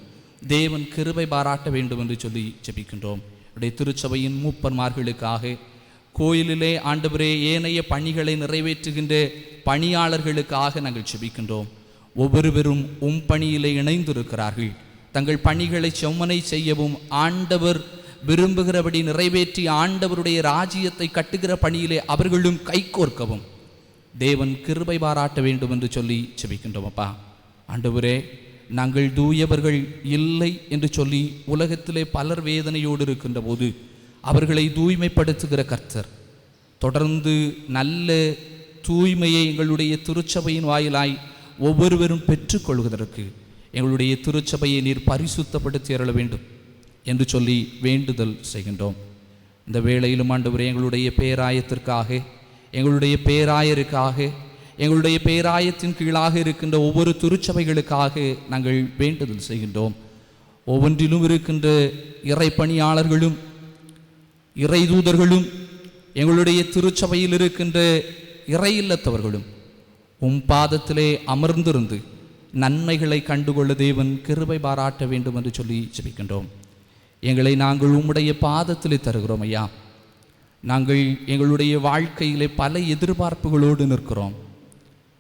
தேவன் கிருபை பாராட்ட வேண்டும் என்று சொல்லி ஜெபிக்கின்றோம். என்னுடைய திருச்சபையின் மூப்பர்மார்களுக்காக, கோயிலிலே ஆண்டவரே ஏனைய பணிகளை நிறைவேற்றுகின்ற பணியாளர்களுக்காக நாங்கள் ஜெபிக்கின்றோம். ஒவ்வொருவரும் பணியிலே இணைந்திருக்கிறார்கள். தங்கள் பணிகளை செம்மனை செய்யவும், ஆண்டவர் விரும்புகிறபடி நிறைவேற்றி ஆண்டவருடைய ராஜ்யத்தை கட்டுகிற பணியிலே அவர்களும் கைகோர்க்கவும் தேவன் கிருபை பாராட்ட வேண்டும் என்று சொல்லி ஜெபிக்கின்றோம். அப்பா ஆண்டவரே, நாங்கள் தூயவர்கள் இல்லை என்று சொல்லி உலகத்திலே பலர் வேதனையோடு இருக்கின்ற போது அவர்களை தூய்மைப்படுத்துகிற கர்த்தர் தொடர்ந்து நல்ல தூய்மையை எங்களுடைய திருச்சபையின் வாயிலாய் ஒவ்வொருவரும் பெற்றுக்கொள்வதற்கு எங்களுடைய திருச்சபையை நீர் பரிசுத்தப்படுத்தி அருள வேண்டும் என்று சொல்லி வேண்டுதல் செய்கின்றோம். இந்த வேளையிலும் ஆண்டவரே, எங்களுடைய பேராயத்திற்காக, எங்களுடைய பேராயருக்காக, எங்களுடைய பேராயத்தின் கீழாக இருக்கின்ற ஒவ்வொரு திருச்சபைகளுக்காக நாங்கள் வேண்டுதல் செய்கின்றோம். ஒவ்வொன்றிலும் இருக்கின்ற இறை பணியாளர்களும் இறை தூதர்களும் எங்களுடைய திருச்சபையில் இருக்கின்ற இறை இல்லத்தவர்களும் பாதத்திலே அமர்ந்திருந்து நன்மைகளை கண்டுகொள்ள தேவன் கிருபை பாராட்ட வேண்டும் என்று சொல்லி ஜெபிக்கின்றோம். எங்களை நாங்கள் உம்முடைய பாதத்திலே தருகிறோம் ஐயா. நாங்கள் எங்களுடைய வாழ்க்கையிலே பல எதிர்பார்ப்புகளோடு நிற்கிறோம்.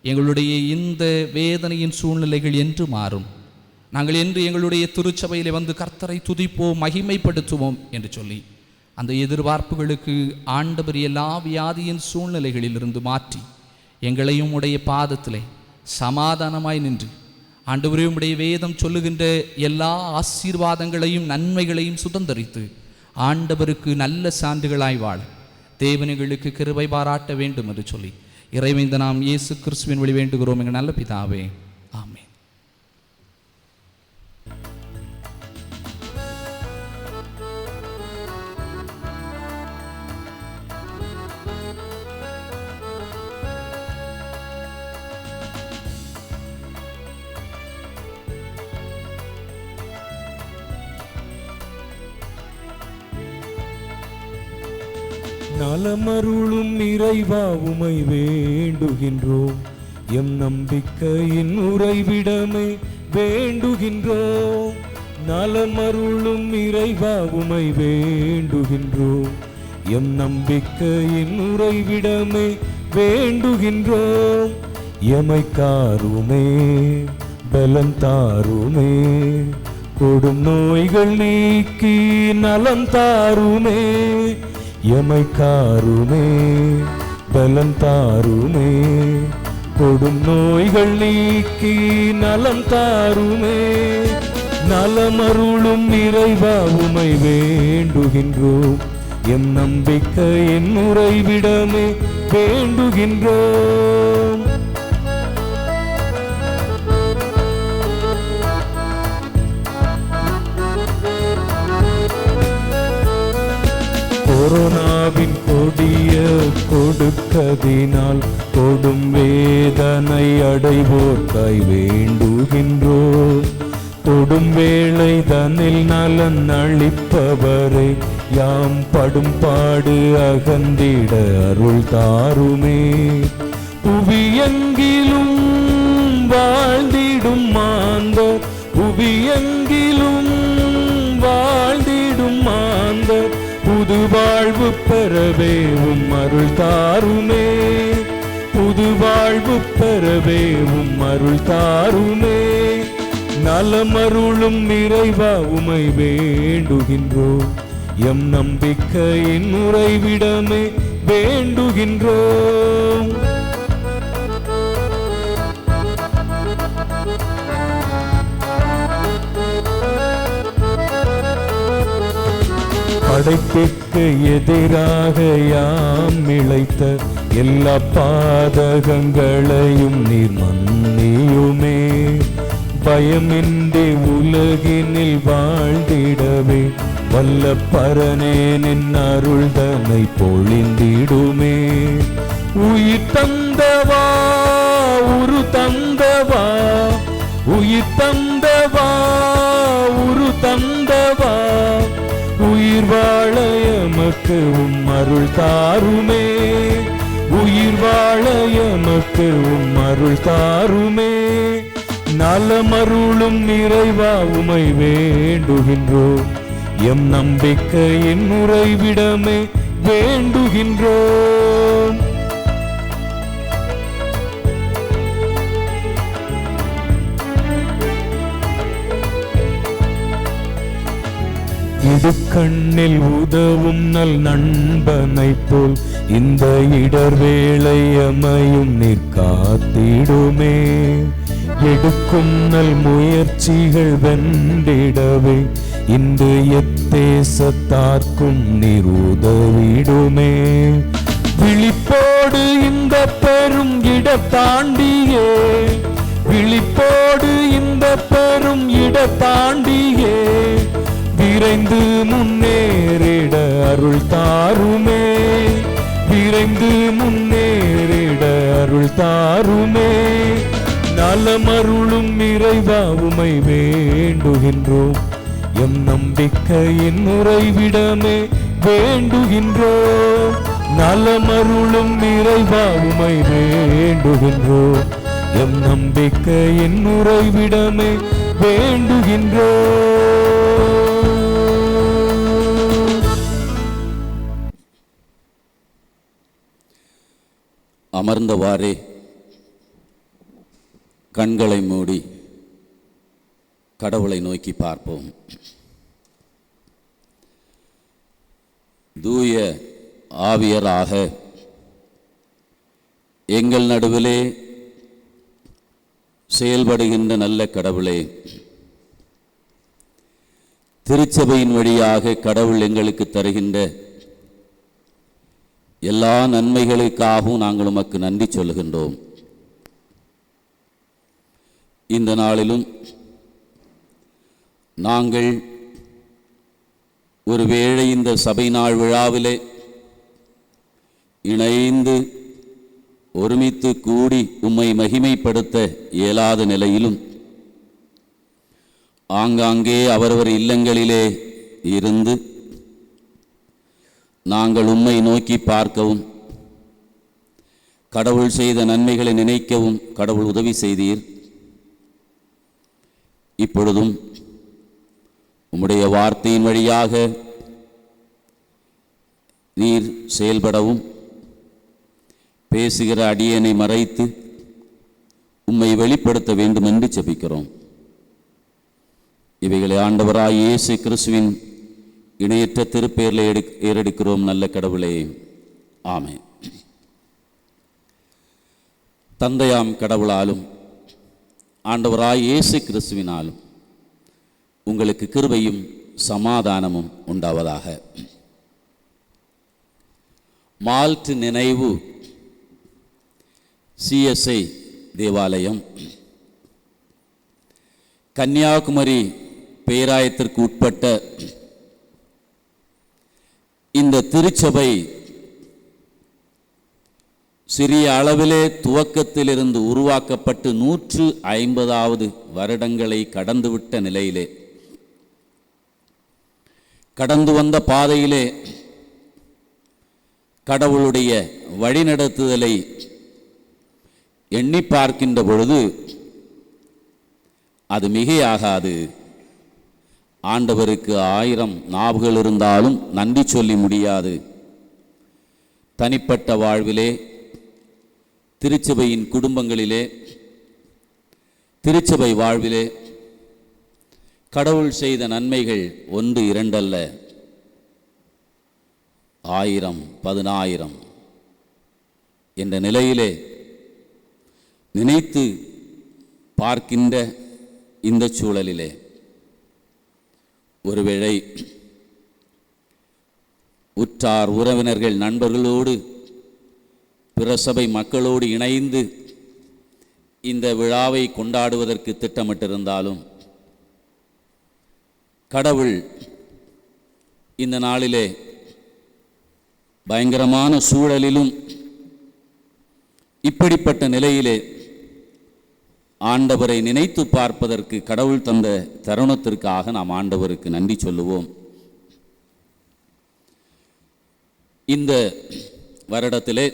எங்களுடைய இந்த வேதனையின் சூழ்நிலைகள் என்று மாறும், நாங்கள் என்று எங்களுடைய திருச்சபையிலே வந்து கர்த்தரை துதிப்போம், மகிமைப்படுத்துவோம் என்று சொல்லி அந்த எதிர்பார்ப்புகளுக்கு ஆண்டவர் எல்லா வியாதியின் சூழ்நிலைகளிலிருந்து மாற்றி எங்களையும் உடைய பாதத்திலே சமாதானமாய் நின்று ஆண்டவரே, உம்முடைய வேதம் சொல்லுகின்ற எல்லா ஆசீர்வாதங்களையும் நன்மைகளையும் சுதந்தரித்து ஆண்டவருக்கு நல்ல சான்றுகளாய் வாழ தேவனைகளுக்கு கிருபை பாராட்ட வேண்டும் என்று சொல்லி இறைவேந்த நாம் இயேசு கிறிஸ்துவின் வழி வேண்டுகிறோம் எங்கள் நல்ல பிதாவே, ஆமென். நலமருளும் இறைவா உமை வேண்டுகின்றோம், எம் நம்பிக்கையின் உறைவிடமே வேண்டுகின்றோம். நலமருளும் இறைவா உமை வேண்டுகின்றோம், எம் நம்பிக்கையின் உறைவிடமே வேண்டுகின்றோம். எமை காருமே, பலம் தாருமே, கொடும் நோய்கள் நீக்கி நலம் தாருமே. எமை காருமே, பலம் தாருமே, கொடும் நோய்கள் நீக்கி நலம் தாருமே. நலமருளும் இறைவா உமை வேண்டுகின்றோம், எம் நம்பிக்கையின் உறைவிடமே வேண்டுகின்றோம். கொரோனாவின் கொடிய கொடுக்கதினால் கொடும் வேதனை அடைவோர்க்காய் வேண்டுகின்றோம். தொடும் வேளை தன்னில் நலன் அளிப்பவரை யாம் படும் பாடு அகந்திட அருள் தாருமே. புவியெங்கிலும் வாழ்ந்திடும் மாந்தர், புவியெங்கிலும் வாழ்ந்திடும் மாந்தர் புது வாழ்வு பெறவே அருள் தாருமே. புது வாழ்வு பெறவே அருள் தாருமே. நலமருளும் இறைவா உமை வேண்டுகின்றோம், எம் நம்பிக்கையின் உறைவிடமே வேண்டுகின்றோம். படைப்பிற்கு எதிராக யாம் இழைத்த எல்லா பாதகங்களையும் நீர் மன்னியுமே. பயமின்றி உலகினில் வாழ்ந்திடவே வல்ல பரனே நின் அருள் தன்னை பொழிந்திடுமே. உயிர் தந்தவா, உரு தந்தவா, உயிர் தந்தவா, உரு தந்தவா, உயிர் உயிர் வாழ எமக்கு அருள் தாருமே, உயிர் வாழ எமக்கு அருள் தாருமே. நலமருளும் இறைவா உமை வேண்டுகின்றோம், எம் நம்பிக்கையின் உறைவிடமே வேண்டுகின்றோம். இது கண்ணில் உதவும் நல் நண்பனை போல் இந்த இடர்வேளை அமையும் நிற்காத்திடுமே. எடுக்கும் நல் முயற்சிகள் வென்றிடவே இன்று எத்தேசத்தார்க்கும் நீர் உதவிடுமே. விழிப்போடு இந்த பெரும் இடத்தாண்டியே, விழிப்போடு இந்த பெரும் இடத்தாண்டியே விரைந்து முன்னேறிட அருள் தாருமே, விரைந்து முன்னேறிட அருள் தாருமே. நலமருளும் இறைவா உமை வேண்டுகின்றோம், எம் நம்பிக்கையின் உறைவிடமே வேண்டுகின்றோம். நலமருளும் இறைவா உமை வேண்டுகின்றோம், எம் நம்பிக்கையின் உறைவிடமே வேண்டுகின்றோம். அமர்ந்தவாறே கண்களை மூடி கடவுளை நோக்கி பார்ப்போம். தூய ஆவியராக எங்கள் நடுவிலே செயல்படுகின்ற நல்ல கடவுளே, திருச்சபையின் வழியாக கடவுள் எங்களுக்கு தருகின்ற எல்லா நன்மைகளுக்காகவும் நாங்கள் உமக்கு நன்றி சொல்லுகின்றோம். இந்த நாளிலும் நாங்கள் ஒருவேளை இந்த சபை நாள் விழாவிலே இணைந்து ஒருமித்து கூடி உம்மை மகிமைப்படுத்த இயலாத நிலையிலும் ஆங்காங்கே அவரவர் இல்லங்களிலே இருந்து நாங்கள் உம்மை நோக்கி பார்க்கவும், கடவுள் செய்த நன்மைகளை நினைக்கவும் கடவுள் உதவி செய்தீர். இப்பொழுதும் உம்முடைய வார்த்தையின் வழியாக நீர் செயல்படவும், பேசுகிற அடியனை மறைத்து உம்மை வெளிப்படுத்த வேண்டும் என்று ஜெபிக்கிறோம். இவைகளை ஆண்டவராய் இயேசு கிறிஸ்துவின் இணையற்ற திருப்பெயரில் ஏறெடுக்கிறோம் நல்ல கடவுளே, ஆமென். தந்தையாம் கடவுளாலும் ஆண்டவராய் இயேசு கிறிஸ்துவினாலும் உங்களுக்கு கிருபையும் சமாதானமும் உண்டாவதாக. மால்ட் நினைவு CSI தேவாலயம் கன்னியாகுமரி பேராயத்திற்கு உட்பட்ட இந்த திருச்சபை சிறிய அளவிலே துவக்கத்திலிருந்து உருவாக்கப்பட்டு 150வது வருடங்களை கடந்துவிட்ட நிலையிலே, கடந்து வந்த பாதையிலே கடவுளுடைய வழிநடத்துதலை எண்ணி பார்க்கின்ற பொழுது அது மிகையாகாது. ஆண்டவருக்கு 1000 நாவுகள் இருந்தாலும் நன்றி சொல்லி முடியாது. தனிப்பட்ட வாழ்விலே, திருச்சபையின் குடும்பங்களிலே, திருச்சபை வாழ்விலே கடவுள் செய்த நன்மைகள் 1 2 அல்ல, 1000 10000 என்ற நிலையிலே நினைத்து பார்க்கின்ற இந்த சூழலிலே ஒருவேளை உற்றார் உறவினர்கள் நண்பர்களோடு பிற சபை மக்களோடு இணைந்து இந்த விழாவை கொண்டாடுவதற்கு திட்டமிட்டிருந்தாலும் கடவுள் இந்த நாளிலே பயங்கரமான சூழலிலும் இப்படிப்பட்ட நிலையிலே ஆண்டவரை நினைத்து பார்ப்பதற்கு கடவுள் தந்த தருணத்திற்காக நாம் ஆண்டவருக்கு நன்றி சொல்லுவோம். இந்த வருடத்திலே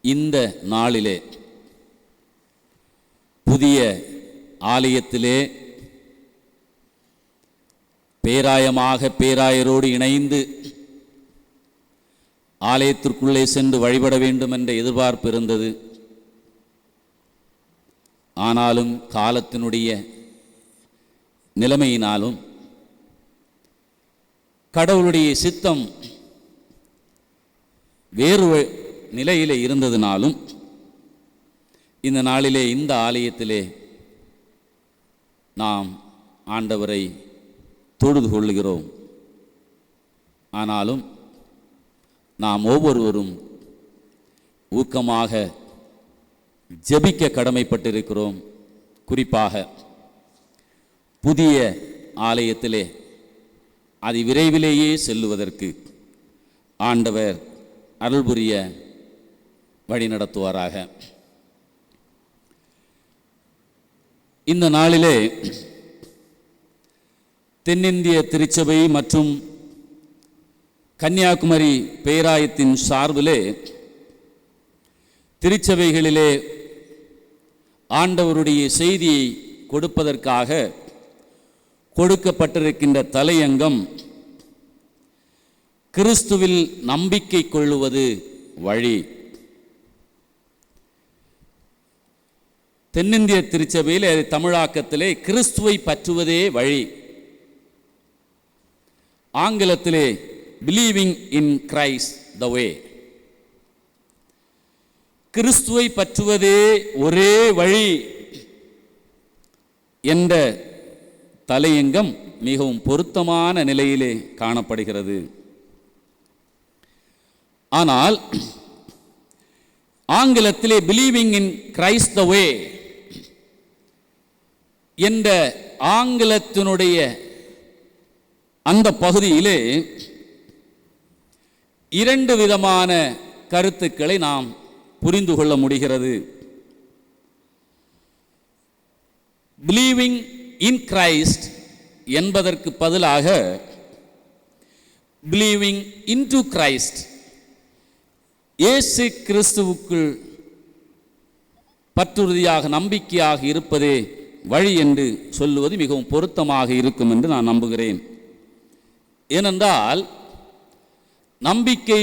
இந்த நாளிலே புதிய ஆலயத்திலே பேராயரோடு இணைந்து ஆலயத்திற்குள்ளே சென்று வழிபட வேண்டும் என்ற எதிர்பார்ப்பு இருந்தது. ஆனாலும் காலத்தினுடைய நிலைமையினாலும் கடவுளுடைய சித்தம் வேறு நிலையிலே இருந்ததினாலும் இந்த நாளிலே இந்த ஆலயத்திலே நாம் ஆண்டவரை தொழுது கொள்ளுகிறோம். ஆனாலும் நாம் ஒவ்வொருவரும் ஊக்கமாக ஜெபிக்க கடமைப்பட்டிருக்கிறோம். குறிப்பாக புதிய ஆலயத்திலே அது விரைவிலேயே செல்லுவதற்கு ஆண்டவர் அருள் புரிய வழி நடத்துவாராக. இந்த நாளிலே தென்னிந்திய திருச்சபை மற்றும் கன்னியாகுமரி பேராயத்தின் சார்பிலே திருச்சபைகளிலே ஆண்டவருடைய செய்தியை கொடுப்பதற்காக கொடுக்கப்பட்டிருக்கின்ற தலையங்கம் கிறிஸ்துவில் நம்பிக்கை கொள்ளுவது வழி. தென்னிந்திய திருச்சபையில் தமிழாக்கத்திலே கிறிஸ்துவை பற்றுவதே வழி, ஆங்கிலத்திலே பிலீவிங் இன் கிரைஸ்ட் த வே. கிறிஸ்துவை பற்றுவதே ஒரே வழி என்ற தலையங்கம் மிகவும் பொருத்தமான நிலையிலே காணப்படுகிறது. ஆனால் ஆங்கிலத்திலே believing in Christ the way என்ற ஆங்கிலத்தினுடைய அந்த பகுதியிலே இரண்டு விதமான கருத்துக்களை நாம் புரிந்து கொள்ள முடிகிறது. பிலீவிங் இன் கிரைஸ்ட் என்பதற்கு பதிலாக பிலீவிங் இன்டு கிரைஸ்ட், இயேசு கிறிஸ்துவுக்குள் பற்றுறுதியாக நம்பிக்கையாக இருப்பதே வழி என்று சொல்லுவது மிகவும் பொருத்தமாக இருக்கும் என்று நான் நம்புகிறேன். ஏனென்றால் நம்பிக்கை,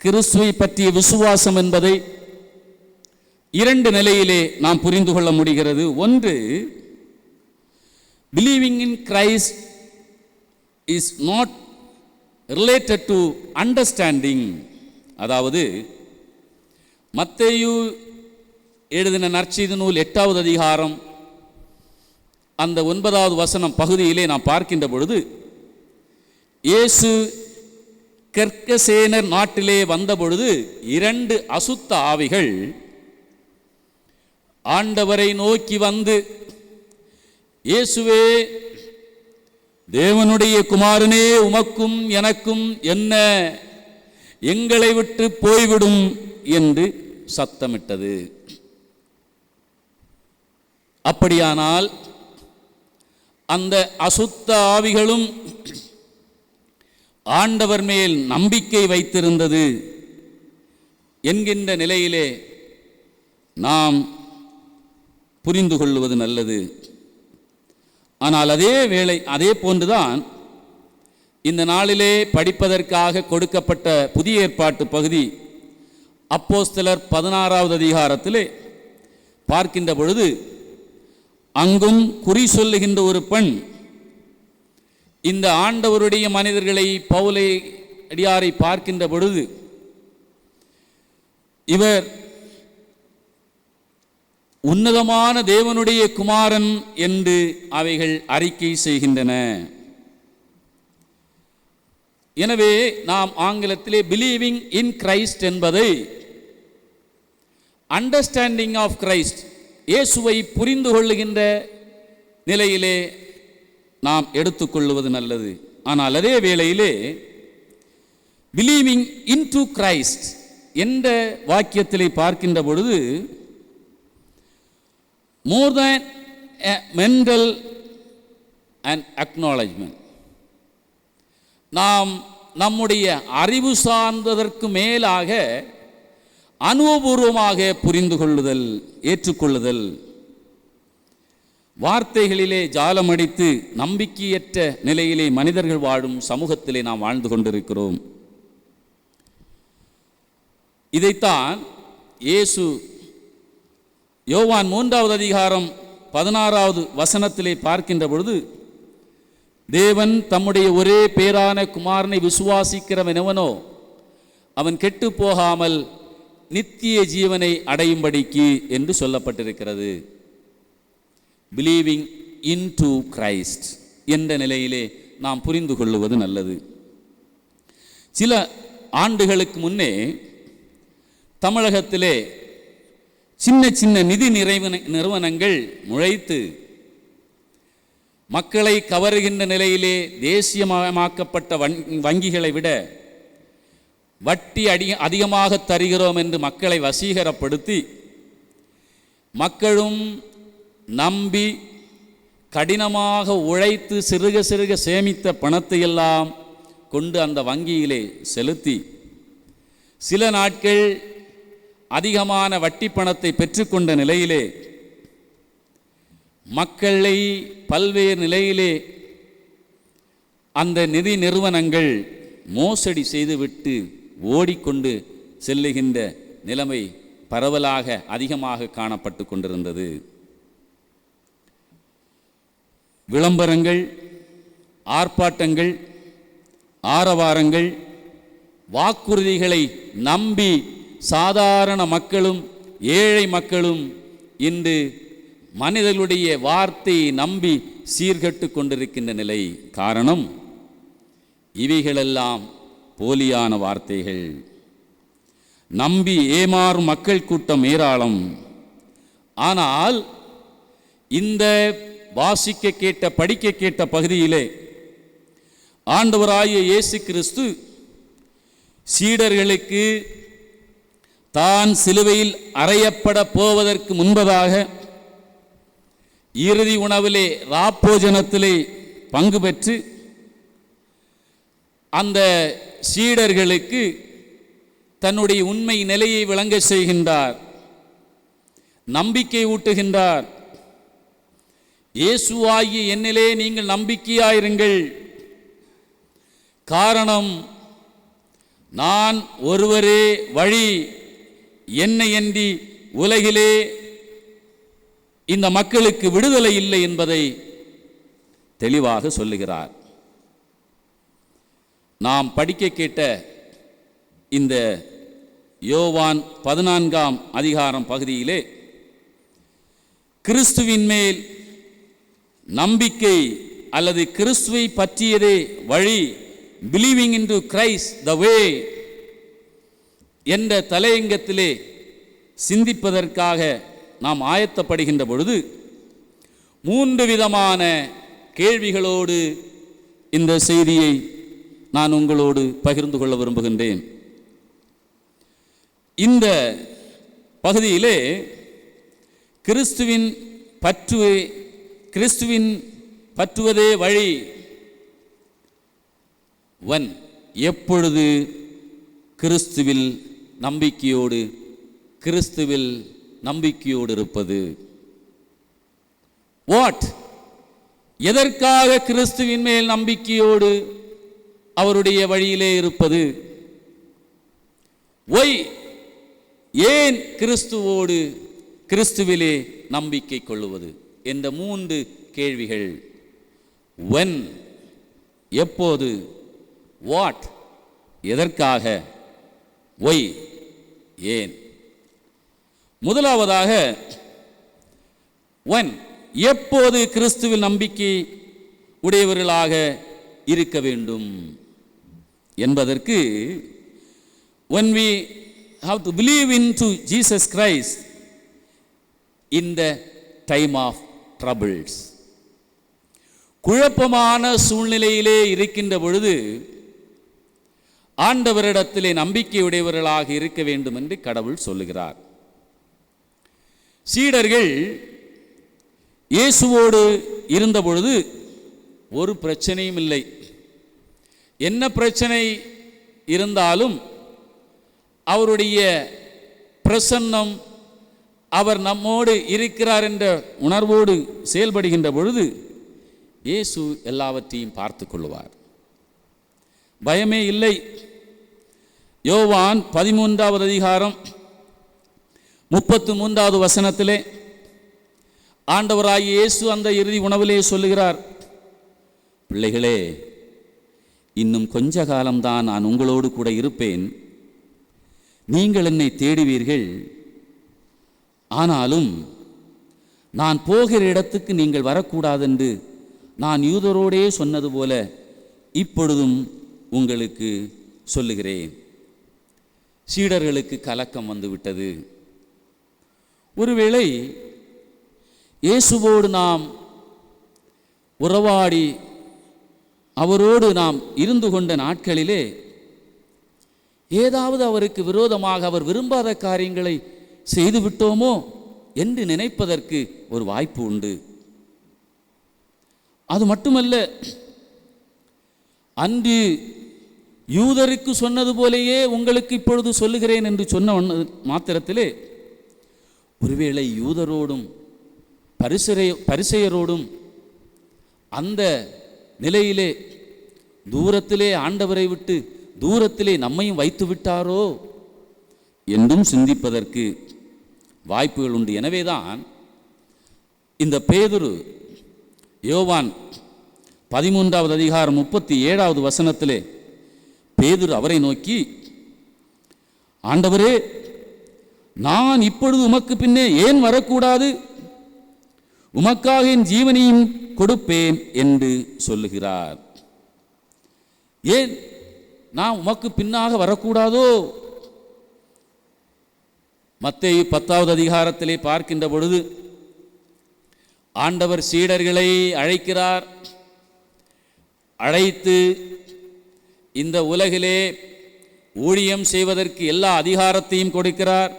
கிறிஸ்துவை பற்றிய விசுவாசம் என்பதை இரண்டு நிலையிலே நாம் புரிந்து கொள்ள முடிகிறது. ஒன்று, believing in Christ is not related to understanding. அதாவது மத்தேயு எழுதின நற்செய்தி நூல் 8வது அதிகாரம் அந்த 9வது வசனம் பகுதியிலே நாம் பார்க்கின்ற பொழுது, இயேசு கெர்கசேனர் நாட்டிலே வந்தபொழுது 2 அசுத்த ஆவிகள் ஆண்டவரை நோக்கி வந்து, இயேசுவே, தேவனுடைய குமாரனே, உமக்கும் எனக்கும் என்ன, எங்களை விட்டு போய்விடும் என்று சத்தமிட்டது. அப்படியானால் அந்த அசுத்த ஆவிகளும் ஆண்டவர் மேல் நம்பிக்கை வைத்திருந்தது என்கின்ற நிலையிலே நாம் புரிந்து கொள்வது நல்லது. ஆனால் அதே போன்றுதான் இந்த நாளிலே படிப்பதற்காக கொடுக்கப்பட்ட புதிய ஏற்பாட்டு பகுதி அப்போஸ்தலர் 16வது அதிகாரத்திலே பார்க்கின்ற பொழுது, அங்கும் குறி சொல்லுகின்ற ஒரு பெண் இந்த ஆண்டவருடைய மனிதர்களை, பவுலை அடியாரை பார்க்கின்ற பொழுது, இவர் உன்னதமான தேவனுடைய குமாரன் என்று அவைகள் அறிக்கை செய்கின்றன. எனவே நாம் ஆங்கிலத்திலே பிலீவிங் இன் கிரைஸ்ட் என்பதை அண்டர்ஸ்டாண்டிங் ஆஃப் கிரைஸ்ட், இயேசுவை புரிந்து கொள்ளுகின்ற நிலையிலே நாம் எடுத்துக்கொள்வது நல்லது. ஆனால் அதே வேளையிலே பிலீவிங் இன்டு கிரைஸ்ட் என்ற வாக்கியத்திலே பார்க்கின்ற பொழுது, மோர் தேன் a mental and acknowledgement, நாம் நம்முடைய அறிவு சார்ந்ததற்கு மேலாக அனுபவபூர்வமாக புரிந்து கொள்ளுதல், ஏற்றுக்கொள்ளுதல். வார்த்தைகளிலே ஜாலமடித்து நம்பிக்கையற்ற நிலையிலே மனிதர்கள் வாழும் சமூகத்திலே நாம் வாழ்ந்து கொண்டிருக்கிறோம். இதைத்தான் இயேசு யோவான் 3வது அதிகாரம் 16வது வசனத்திலே பார்க்கின்ற பொழுது, தேவன் தம்முடைய ஒரே பேரான குமாரனை விசுவாசிக்கிறவன் எவனோ அவன் கெட்டு போகாமல் நித்திய ஜீவனை அடையும்படிக்கு என்று சொல்லப்பட்டிருக்கிறது. பிலீவிங் இன் டு கிரைஸ்ட் என்ற நிலையிலே நாம் புரிந்து கொள்ளுவது நல்லது. சில ஆண்டுகளுக்கு முன்னே தமிழகத்திலே சின்ன சின்ன நிதி நிறுவனங்கள் முளைத்து மக்களை கவருகின்ற நிலையிலே தேசியமயமாக்கப்பட்ட வங்கிகளை விட வட்டி அதிகமாக தருகிறோம் என்று மக்களை வசீகரப்படுத்தி, மக்களும் நம்பி கடினமாக உழைத்து சிறுக சிறுக சேமித்த பணத்தை எல்லாம் கொண்டு அந்த வங்கியிலே செலுத்தி சில நாட்கள் அதிகமான வட்டி பணத்தை பெற்றுக்கொண்ட நிலையிலே மக்களை பல்வேறு நிலையிலே அந்த நிதி நிறுவனங்கள் மோசடி செய்துவிட்டு ஓடிக்கொண்டு செல்லுகின்ற நிலைமை பரவலாக அதிகமாக காணப்பட்டு கொண்டிருந்தது. விளம்பரங்கள், ஆர்ப்பாட்டங்கள், ஆரவாரங்கள், வாக்குறுதிகளை நம்பி சாதாரண மக்களும் ஏழை மக்களும் இன்று மனிதர்களுடைய வார்த்தையை நம்பி சீர்கட்டு கொண்டிருக்கின்ற நிலை. காரணம், இவைகளெல்லாம் போலியான வார்த்தைகள். நம்பி ஏமாறும் மக்கள் கூட்டம் ஏராளம். ஆனால் இந்த வாசிக்க கேட்ட படிக்க கேட்ட பகுதியிலே ஆண்டவராகிய இயேசு கிறிஸ்து சீடர்களுக்கு தான் சிலுவையில் அறையப்பட போவதற்கு முன்பதாக இறுதி உணவிலே ராப்போஜனத்திலே பங்கு பெற்று அந்த சீடர்களுக்கு தன்னுடைய உண்மை நிலையை விளங்க செய்கின்றார், நம்பிக்கை ஊட்டுகின்றார். இயேசுவாகிய என்னிலே நீங்கள் நம்பிக்கையாயிருங்கள். காரணம், நான் ஒருவரே வழி, என்னையன்றி உலகிலே இந்த மக்களுக்கு விடுதலை இல்லை என்பதை தெளிவாக சொல்லுகிறார். நாம் படிக்க கேட்ட இந்த யோவான் 14ஆம் அதிகாரம் பகுதியிலே கிறிஸ்துவின் மேல் நம்பிக்கை அல்லது கிறிஸ்துவை பற்றியதே வழி, believing into Christ the way என்ற தலையங்கத்திலே சிந்திப்பதற்காக நாம் ஆயத்தப்படுகின்ற பொழுது 3 விதமான கேள்விகளோடு இந்த செய்தியை நான் உங்களோடு பகிர்ந்து கொள்ள விரும்புகின்றேன். இந்த பகுதியிலே கிறிஸ்துவின் பற்றுவதே வழி. எப்பொழுது கிறிஸ்துவில் நம்பிக்கையோடு இருப்பது. வாட், எதற்காக கிறிஸ்துவின் மேல் நம்பிக்கையோடு அவருடைய வழியிலே இருப்பது. ஒய், ஏன் கிறிஸ்துவிலே நம்பிக்கை கொள்ளுவது என்ற 3 கேள்விகள். when, எப்போது, வாட், எதற்காக, ஒய், ஏன். முதலாவதாக, when, எப்போது கிறிஸ்துவில் நம்பிக்கை உடையவர்களாக இருக்க வேண்டும் என்பதற்கு, when we have to believe into Jesus Christ in the time of troubles, குழப்பமான சூழ்நிலையிலே இருக்கின்ற பொழுது ஆண்டவரிடத்திலே நம்பிக்கையுடையவர்களாக இருக்க வேண்டும் என்று கடவுள் சொல்லுகிறார். சீடர்கள் இயேசுவோடு இருந்த பொழுது ஒரு பிரச்சனையும் இல்லை. என்ன பிரச்சனை இருந்தாலும் அவருடைய பிரசன்னம், அவர் நம்மோடு இருக்கிறார் என்ற உணர்வோடு செயல்படுகின்ற பொழுது இயேசு எல்லாவற்றையும் பார்த்து கொள்வார். பயமே இல்லை. யோவான் 13வது அதிகாரம் 33வது வசனத்திலே ஆண்டவராகிய இயேசு அந்த இறுதி உணவிலே சொல்லுகிறார், பிள்ளைகளே, இன்னும் கொஞ்ச காலம்தான் நான் உங்களோடு கூட இருப்பேன். நீங்கள் என்னை தேடுவீர்கள். ஆனாலும் நான் போகிற இடத்துக்கு நீங்கள் வரக்கூடாதென்று நான் யூதரோடே சொன்னது போல இப்பொழுதும் உங்களுக்கு சொல்லுகிறேன். சீடர்களுக்கு கலக்கம் வந்துவிட்டது. ஒருவேளை இயேசுவோடு நாம் உறவாடி அவரோடு நாம் இருந்து கொண்ட நாட்களிலே ஏதாவது அவருக்கு விரோதமாக அவர் விரும்பாத காரியங்களை செய்துவிட்டோமோ என்று நினைப்பதற்கு ஒரு வாய்ப்பு உண்டு. அது மட்டுமல்ல, அன்று யூதருக்கு சொன்னது போலேயே உங்களுக்கு இப்பொழுது சொல்லுகிறேன் என்று சொன்ன மாத்திரத்திலே ஒருவேளை யூதரோடும் பரிசேயரோடும் அந்த நிலையிலே தூரத்திலே ஆண்டவரை விட்டு தூரத்திலே நம்மையும் வைத்து விட்டாரோ என்றும் சிந்திப்பதற்கு வாய்ப்புகள் உண்டு. எனவேதான் இந்த பேதுரு யோவான் 13வது அதிகாரம் 37வது வசனத்திலே பேதுரு அவரை நோக்கி, ஆண்டவரே, நான் இப்பொழுது உமக்கு பின்னே ஏன் வரக்கூடாது? உமக்காக என் ஜீவனையும் கொடுப்பேன் என்று சொல்லுகிறார். ஏன் நான் உமக்கு பின்னாக வரக்கூடாதோ? மத்தேயு 10வது அதிகாரத்திலே பார்க்கின்ற பொழுது ஆண்டவர் சீடர்களை அழைக்கிறார். அழைத்து இந்த உலகிலே ஊழியம் செய்வதற்கு எல்லா அதிகாரத்தையும் கொடுக்கிறார்.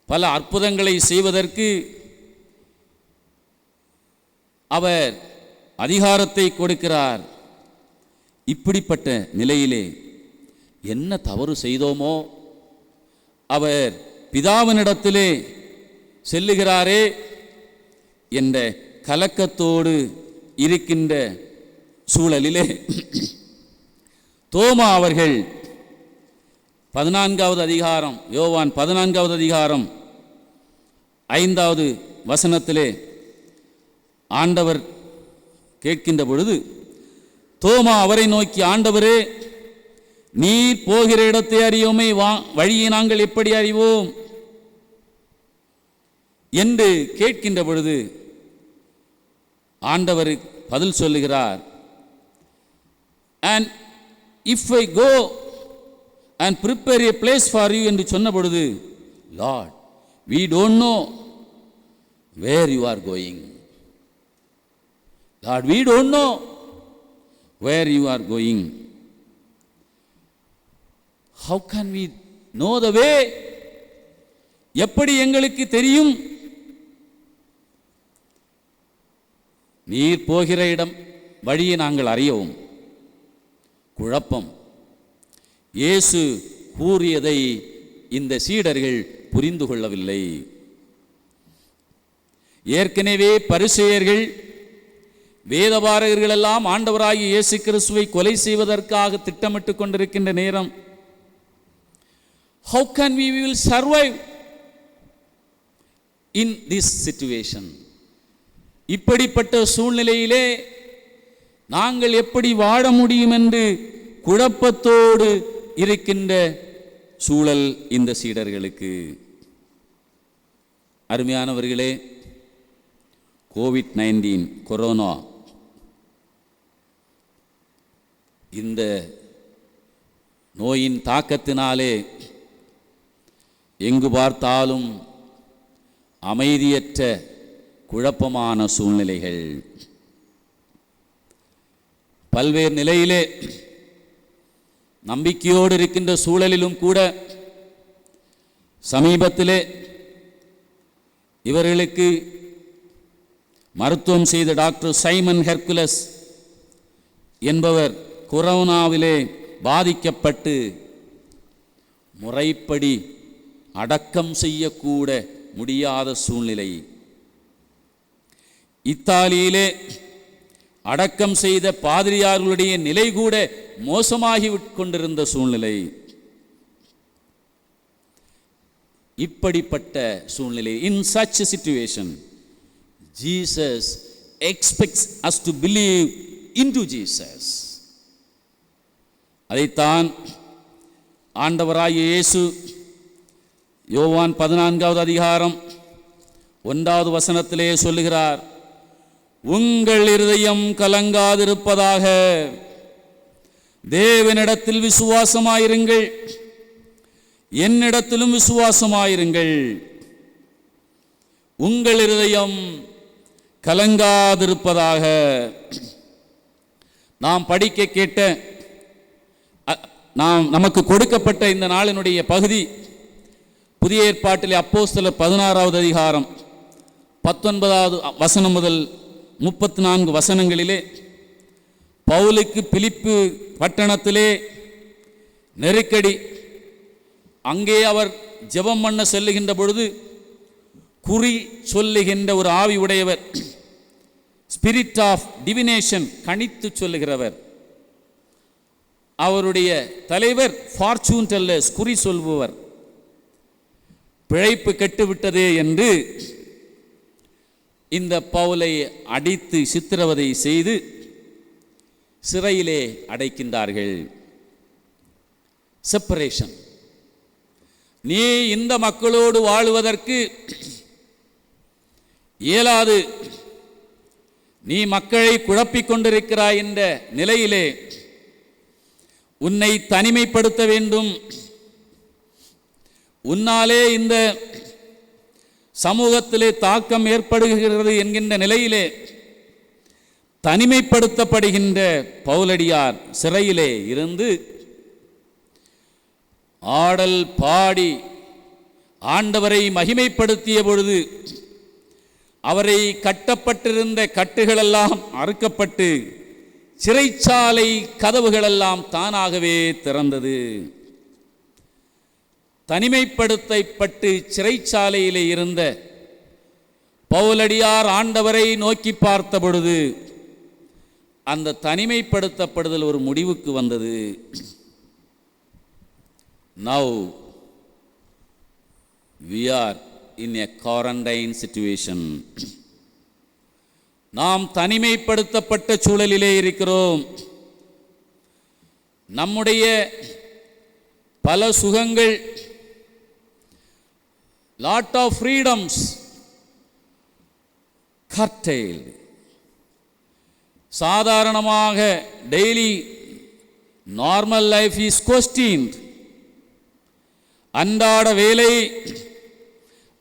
பல அற்புதங்களை செய்வதற்கு அவர் அதிகாரத்தை கொடுக்கிறார். இப்படிப்பட்ட நிலையிலே என்ன தவறு செய்தோமோ அவர் பிதாவினிடத்திலே செல்லுகிறாரே என்ற கலக்கத்தோடு இருக்கின்ற சூழலிலே தோமா அவர்கள் 14வது அதிகாரம் யோவான் 14வது அதிகாரம் 5வது வசனத்திலே ஆண்டவர் கேட்கின்ற பொழுது தோமா அவரை நோக்கி, ஆண்டவரே, நீர் போகிற இடத்தை அறியோமே, வழியை நாங்கள் எப்படி அறிவோம் என்று கேட்கின்ற பொழுது ஆண்டவர் பதில் சொல்லுகிறார், and if I go and prepare a place for you என்று சொன்ன பொழுது, Lord, we don't know where you are going. Lord, we don't know where you are going. How can we know the way? எப்படி எங்களுக்கு தெரியும்? நீர் போகிற இடம் வழியை நாங்கள் அறியவும். குழப்பம். இயேசு கூறியதை இந்த சீடர்கள் புரிந்து கொள்ளவில்லை. ஏற்கனவே பரிசேயர்கள் வேதபாரகர்கள் எல்லாம் ஆண்டவராகிய இயேசு கிறிஸ்துவை கொலை செய்வதற்காக திட்டமிட்டு கொண்டிருக்கின்ற நேரம், how can we will survive in this situation? இப்படிப்பட்ட சூழ்நிலையிலே நாங்கள் எப்படி வாழ முடியும் என்று குழப்பத்தோடு இருக்கின்ற சூழல் இந்த சீடர்களுக்கு. அருமையானவர்களே, கோவிட்-19 கொரோனா இந்த நோயின் தாக்கத்தினாலே எங்கு பார்த்தாலும் அமைதியற்ற குழப்பமான சூழ்நிலைகள். பல்வேறு நிலையிலே நம்பிக்கையோடு இருக்கின்ற சூழலிலும் கூட சமீபத்திலே இவர்களுக்கு மருத்துவம் செய்த டாக்டர் சைமன் ஹெர்குலஸ் என்பவர் கொரோனாவிலே பாதிக்கப்பட்டு முறைப்படி அடக்கம் செய்யக்கூட முடியாத சூழ்நிலை. இத்தாலியிலே அடக்கம் செய்த பாதிரியார்களுடைய நிலை கூட மோசமாகி கொண்டிருந்த சூழ்நிலை. இப்படிப்பட்ட சூழ்நிலை, இன் such a situation, Jesus expects us to believe into Jesus. அதைத்தான் ஆண்டவராகிய இயேசு யோவான் 14வது அதிகாரம் 1வது வசனத்திலே சொல்லுகிறார், உங்கள் இருதயம் கலங்காதிருப்பதாக, தேவனிடத்தில் விசுவாசமாயிருங்கள், என்னிடத்திலும் விசுவாசமாயிருங்கள். உங்கள் இருதயம் கலங்காதிருப்பதாக. நாம் படிக்க கேட்ட நமக்கு கொடுக்கப்பட்ட இந்த நாளினுடைய பகுதி புதிய ஏற்பாட்டிலே அப்போஸ்தலர் 16வது அதிகாரம் 19வது வசனம் முதல் 34 வசனங்களிலே பவுலுக்கு பிலிப்பு பட்டணத்திலே நெருக்கடி. அங்கே அவர் ஜெபம் பண்ண செல்லுகின்ற பொழுது குறி சொல்லுகின்ற ஒரு ஆவி உடையவர், ஸ்பிரிட் ஆஃப் டிவினேஷன், கணித்து சொல்லுகிறவர். அவருடைய தலைவர் ஃபார்ச்சூன் டெல்லர்ஸ், குறி சொல்பவர். பிழைப்பு கெட்டுவிட்டதே என்று இந்த பவுலை அடித்து சித்திரவதை செய்து சிறையிலே அடைக்கின்றார்கள். செப்பரேஷன். நீ இந்த மக்களோடு வாழுவதற்கு இயலாது, நீ மக்களை குழப்பிக் கொண்டிருக்கிறாய் என்ற நிலையிலே உன்னை தனிமைப்படுத்த வேண்டும். உன்னாலே இந்த சமூகத்திலே தாக்கம் ஏற்படுகிறது என்கின்ற நிலையிலே தனிமைப்படுத்தப்படுகின்ற பவுலடியார் சிறையிலே இருந்து ஆடல் பாடி ஆண்டவரை மகிமைப்படுத்திய பொழுது அவரை கட்டப்பட்டிருந்த கட்டுகளெல்லாம் அறுக்கப்பட்டு சிறைச்சாலை கதவுகளெல்லாம் தானாகவே திறந்தது. தனிமைப்படுத்தப்பட்டு சிறைச்சாலையிலே இருந்த பவுலடியார் ஆண்டவரை நோக்கி பார்த்த பொழுது அந்த தனிமைப்படுத்தப்படுதல் ஒரு முடிவுக்கு வந்தது. Now we are in a quarantine situation. நாம் தனிமைப்படுத்தப்பட்ட சூழலிலே இருக்கிறோம். நம்முடைய பல சுகங்கள், lot of freedoms curtailed. சாதாரணமாக daily normal life is questioned. அன்றாட வேலை,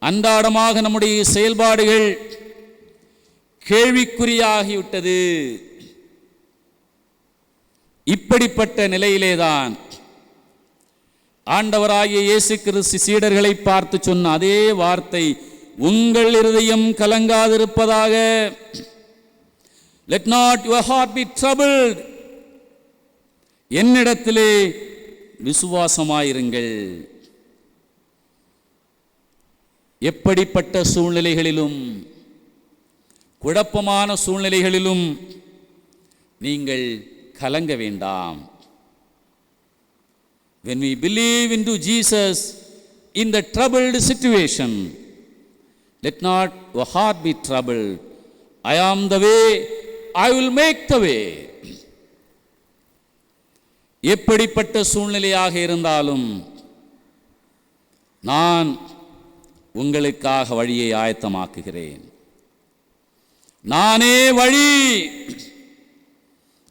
அன்றாடமாக நம்முடைய செயல்பாடுகள் கேள்விக்குறியாகிவிட்டது. இப்படிப்பட்ட நிலையிலேதான் ஆண்டவராகிய இயேசு கிறிஸ்து சீடர்களை பார்த்து சொன்ன அதே வார்த்தை, உங்கள் இருதயம் கலங்காதிருப்பதாக. Let not your heart be troubled. என்னிடத்திலே விசுவாசமாயிருங்கள். எப்படிப்பட்ட சூழ்நிலைகளிலும், குழப்பமான சூழ்நிலைகளிலும் நீங்கள் கலங்க வேண்டாம். When we believe into Jesus in the troubled situation, let not your heart be troubled. I am the way, I will make the way. எப்படிப்பட்ட சூழ்நிலையாக இருந்தாலும் நான் உங்களுக்காக வழியை ஆயத்தமாக்குகிறேன். நானே வழி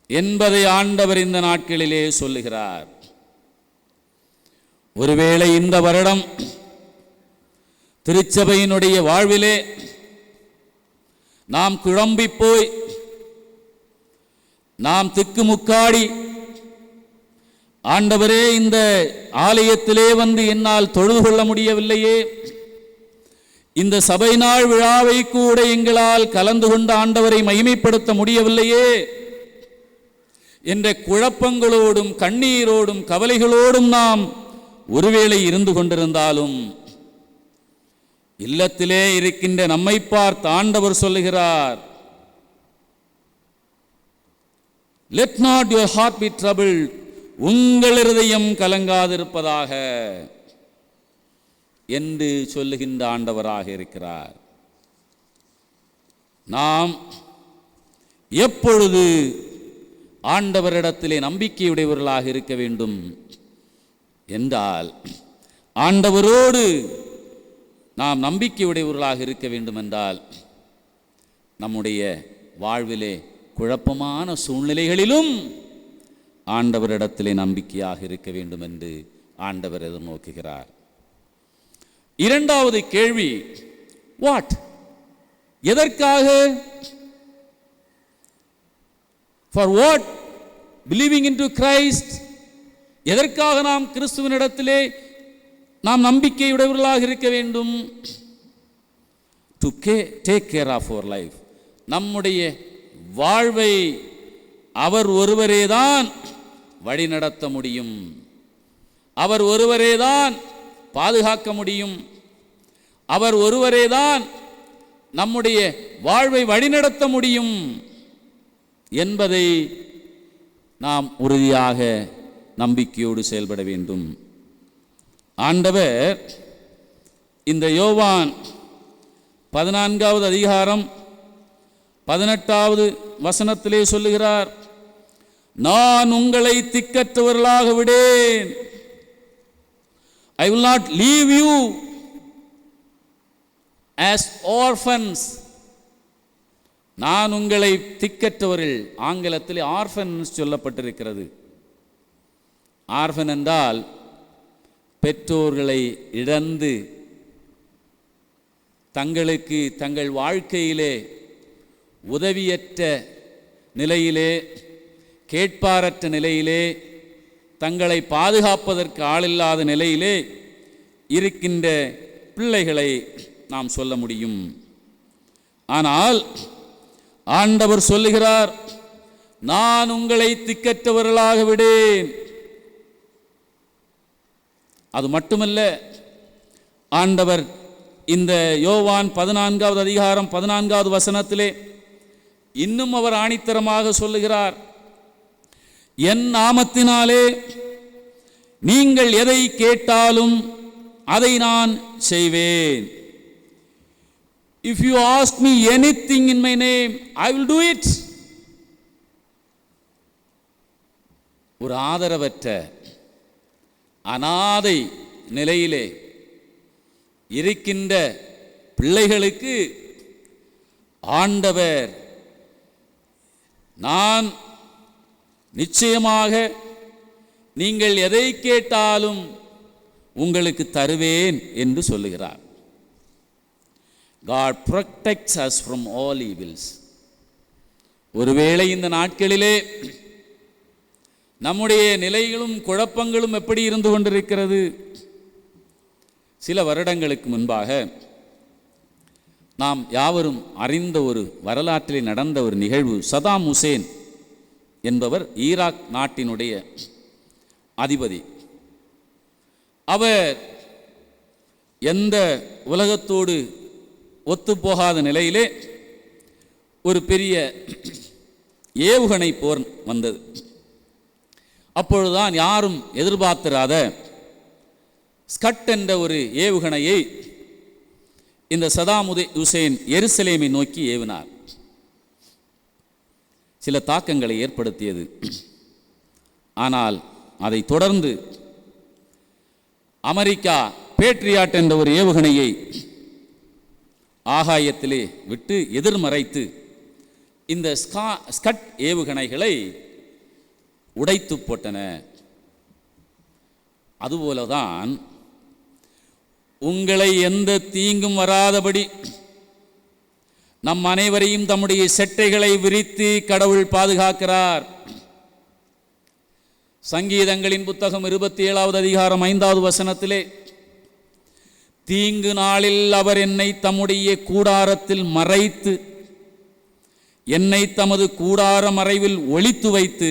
என்பதை ஆண்டவர் இந்த நாட்களிலே சொல்லுகிறார். ஒருவேளை இந்த வருடம் திருச்சபையினுடைய வாழ்விலே நாம் குழம்பி போய், நாம் திக்குமுக்காடி, ஆண்டவரே இந்த ஆலயத்திலே வந்து என்னால் தொழுது கொள்ள முடியவில்லையே, இந்த சபை நாள் விழாவை கூட எங்களால் கலந்து கொண்ட ஆண்டவரை மகிமைப்படுத்த முடியவில்லையே, என்ற குழப்பங்களோடும் கண்ணீரோடும் கவலைகளோடும் நாம் ஒருவேளை இருந்து கொண்டிருந்தாலும், இல்லத்திலே இருக்கின்ற நம்மை பார்த்து ஆண்டவர் சொல்லுகிறார், let not your heart be troubled, உங்கள் இருதயம் கலங்காதிருப்பதாக என்று சொல்லுகின்ற ஆண்டவராக இருக்கிறார். நாம் எப்பொழுது ஆண்டவரிடத்திலே நம்பிக்கையுடையவர்களாக இருக்க வேண்டும் என்றால், ஆண்டவரோடு நாம் நம்பிக்கையுடையவர்களாக இருக்க வேண்டும் என்றால், நம்முடைய வாழ்விலே குழப்பமான சூழ்நிலைகளிலும் ஆண்டவரிடத்திலே நம்பிக்கையாக இருக்க வேண்டும் என்று ஆண்டவர் எதிர்நோக்குகிறார். இரண்டாவது கேள்வி, வாட், எதற்காக? For what? Believing into Christ. எதற்காக நாம் கிறிஸ்துவனிடத்திலே நாம் நம்பிக்கையுடையவர்களாக இருக்க வேண்டும்? To take care of our life. நம்முடைய வாழ்வை அவர் ஒருவரேதான் வழிநடத்த முடியும், அவர் ஒருவரேதான் பாதுகாக்க முடியும், அவர் ஒருவரேதான் நம்முடைய வாழ்வை வழிநடத்த முடியும் என்பதை நாம் உறுதியாக நம்பிக்கையோடு செயல்பட வேண்டும். ஆண்டவர் இந்த யோவான் 14வது அதிகாரம் 18வது வசனத்திலே சொல்லுகிறார், நான் உங்களை திக்கற்றவர்களாக விடேன். I will not leave you as orphans. நான் உங்களை திக்கற்றவர்கள், ஆங்கிலத்தில் ஆர்ஃபன்ஸ் சொல்லப்பட்டிருக்கிறது. ஆர்ஃபன் என்றால் பெற்றோர்களை இழந்து தங்களுக்கு தங்கள் வாழ்க்கையிலே உதவியற்ற நிலையிலே, கேட்பாரற்ற நிலையிலே, தங்களை பாதுகாப்பதற்கு ஆளில்லாத நிலையிலே இருக்கின்ற பிள்ளைகளை நாம் சொல்ல முடியும். ஆனால் ஆண்டவர் சொல்லுகிறார், நான் உங்களை திக்கற்றவர்களாக விடேன். அது மட்டுமல்ல, ஆண்டவர் இந்த யோவான் 14வது அதிகாரம் 14வது வசனத்திலே இன்னும் அவர் ஆணித்தரமாக சொல்லுகிறார், என் நாமத்தினாலே நீங்கள் எதை கேட்டாலும் அதை நான் செய்வேன். If you ask me anything in my name, I will do it. ஒரு ஆதரவற்ற அனாதை நிலையிலே இருக்கின்ற பிள்ளைகளுக்கு ஆண்டவர், நான் நிச்சயமாக நீங்கள் எதை கேட்டாலும் உங்களுக்கு தருவேன் என்று சொல்லுகிறார். God protects us from all evils. ஒருவேளை இந்த நாட்களிலே நம்முடைய நிலைகளும் குழப்பங்களும் எப்படி இருந்து கொண்டிருக்கிறது? சில வருடங்களுக்கு முன்பாக நாம் யாவரும் அறிந்த ஒரு வரலாற்றில் நடந்த ஒரு நிகழ்வு. சதாம் ஹுசேன் என்பவர் ஈராக் நாட்டினுடைய அதிபதி. அவர் எந்த உலகத்தோடு ஒத்துப்போகாத நிலையிலே ஒரு பெரிய ஏவுகணை போர் வந்தது. அப்பொழுதுதான் யாரும் எதிர்பார்த்திராத ஸ்கட் என்ற ஒரு ஏவுகணையை இந்த சதாம் ஹுசேன் எருசலேமை நோக்கி ஏவினார். சில தாக்கங்களை ஏற்படுத்தியது. ஆனால் அதை தொடர்ந்து அமெரிக்கா பேட்ரியாட் என்ற ஒரு ஏவுகணையை ஆகாயத்திலே விட்டு எதிர்மறைத்து இந்த ஸ்கட் ஏவுகணைகளை உடைத்து போட்டன. அதுபோலதான் உங்களை எந்த தீங்கும் வராதபடி நம் அனைவரையும் தம்முடைய செட்டைகளை விரித்து கடவுள் பாதுகாக்கிறார். சங்கீதங்களின் புத்தகம் 27வது அதிகாரம் 5வது வசனத்திலே, தீங்கு நாளில் அவர் என்னை தம்முடைய கூடாரத்தில் மறைத்து என்னை தமது கூடார மறைவில் ஒளித்து வைத்து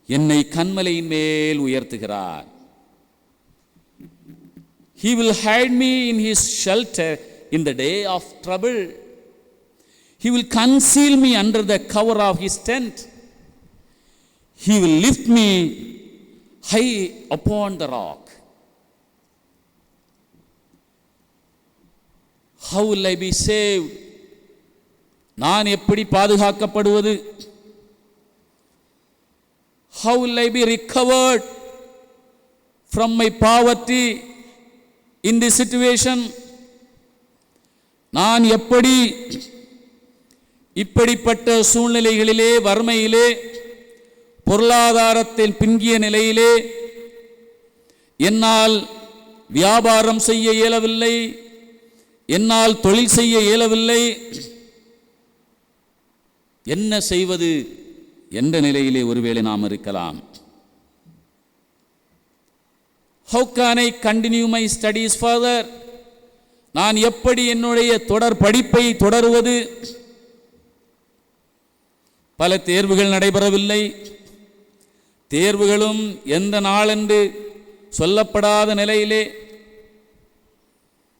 என்னை கன்மலையின் மேல் உயர்த்துகிறார். He will hide me in his shelter in the day of trouble. He will conceal me under the cover of his tent. He will lift me high upon the rock. How will I be saved? நான் எப்படி பாதுகாக்கப்படுவது? How will I be recovered from my poverty in this situation? நான் எப்படி இப்படிப்பட்ட சூழ்நிலைகளிலே, வறுமையிலே, பொருளாதாரத்தின் பின்கிய நிலையிலே என்னால் வியாபாரம் செய்ய இயலவில்லை, என்னால் தொழில் செய்ய இயலவில்லை, என்ன செய்வது என்ற நிலையிலே ஒருவேளை நாம் இருக்கலாம். How can I continue my studies further? நான் எப்படி என்னுடைய தொடர் படிப்பை தொடருவது? பல தேர்வுகள் நடைபெறவில்லை. தேர்வுகளும் எந்த நாளென்று சொல்லப்படாத நிலையிலே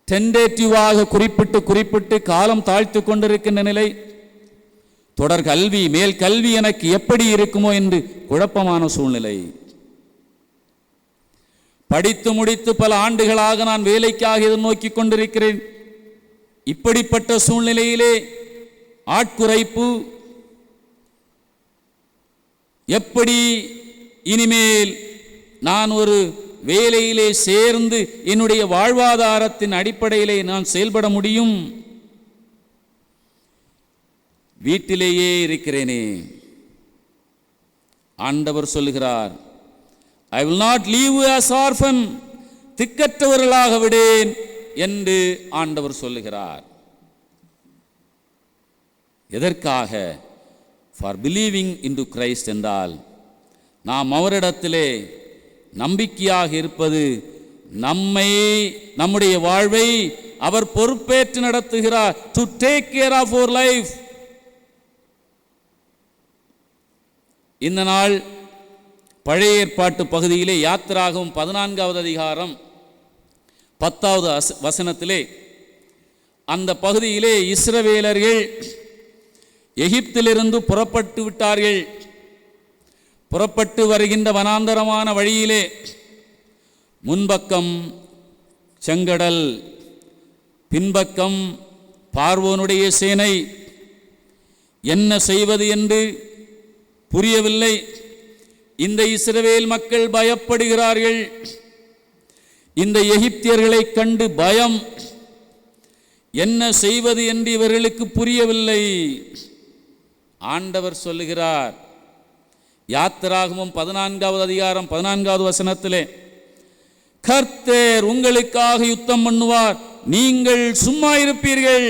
டென்டேட்டிவாக குறிப்பிட்டு காலம் தாழ்த்து கொண்டிருக்கின்ற நிலை. தொடர் கல்வி, மேல் கல்வி எனக்கு எப்படி இருக்குமோ என்று குழப்பமான சூழ்நிலை. படித்து முடித்து பல ஆண்டுகளாக நான் வேலைக்காக எதிர்நோக்கி கொண்டிருக்கிறேன். இப்படிப்பட்ட சூழ்நிலையிலே ஆட்குறைப்பு. எப்படி இனிமேல் நான் ஒரு வேலையிலே சேர்ந்து என்னுடைய வாழ்வாதாரத்தின் அடிப்படையிலே நான் செயல்பட முடியும்? வீட்டிலேயே இருக்கிறேனே. ஆண்டவர் சொல்லுகிறார், I will not leave you as orphan. திக்கற்றவர்களாக விடேன் என்று ஆண்டவர் சொல்லுகிறார். எதற்காக? For believing into Christ என்றால் நாம் அவரிடத்திலே நம்பிக்கையாக இருப்பது, நம்முடைய வாழ்வை அவர் பொறுப்பேற்று நடத்துகிறார். To take care of our life. இந்த நாள் பழைய ஏற்பாட்டு பகுதியிலே யாத்திராகமம் 14வது அதிகாரம் 10வது வசனத்திலே அந்த பகுதியிலே இஸ்ரவேலர்கள் எகிப்திலிருந்து புறப்பட்டு விட்டார்கள். புறப்பட்டு வருகின்ற வனாந்தரமான வழியிலே முன்பக்கம் செங்கடல், பின்பக்கம் பார்வோனுடைய சேனை. என்ன செய்வது என்று புரியவில்லை. இந்த இஸ்ரவேல் மக்கள் பயப்படுகிறார்கள். இந்த எகிப்தியர்களை கண்டு பயம். என்ன செய்வது என்று இவர்களுக்கு புரியவில்லை. ஆண்டவர் சொல்லுகிறார், யாத்திராகமம் 14வது அதிகாரம் 14வது வசனத்திலே, கர்த்தர் உங்களுக்காக யுத்தம் பண்ணுவார், நீங்கள் சும்மா இருப்பீர்கள்.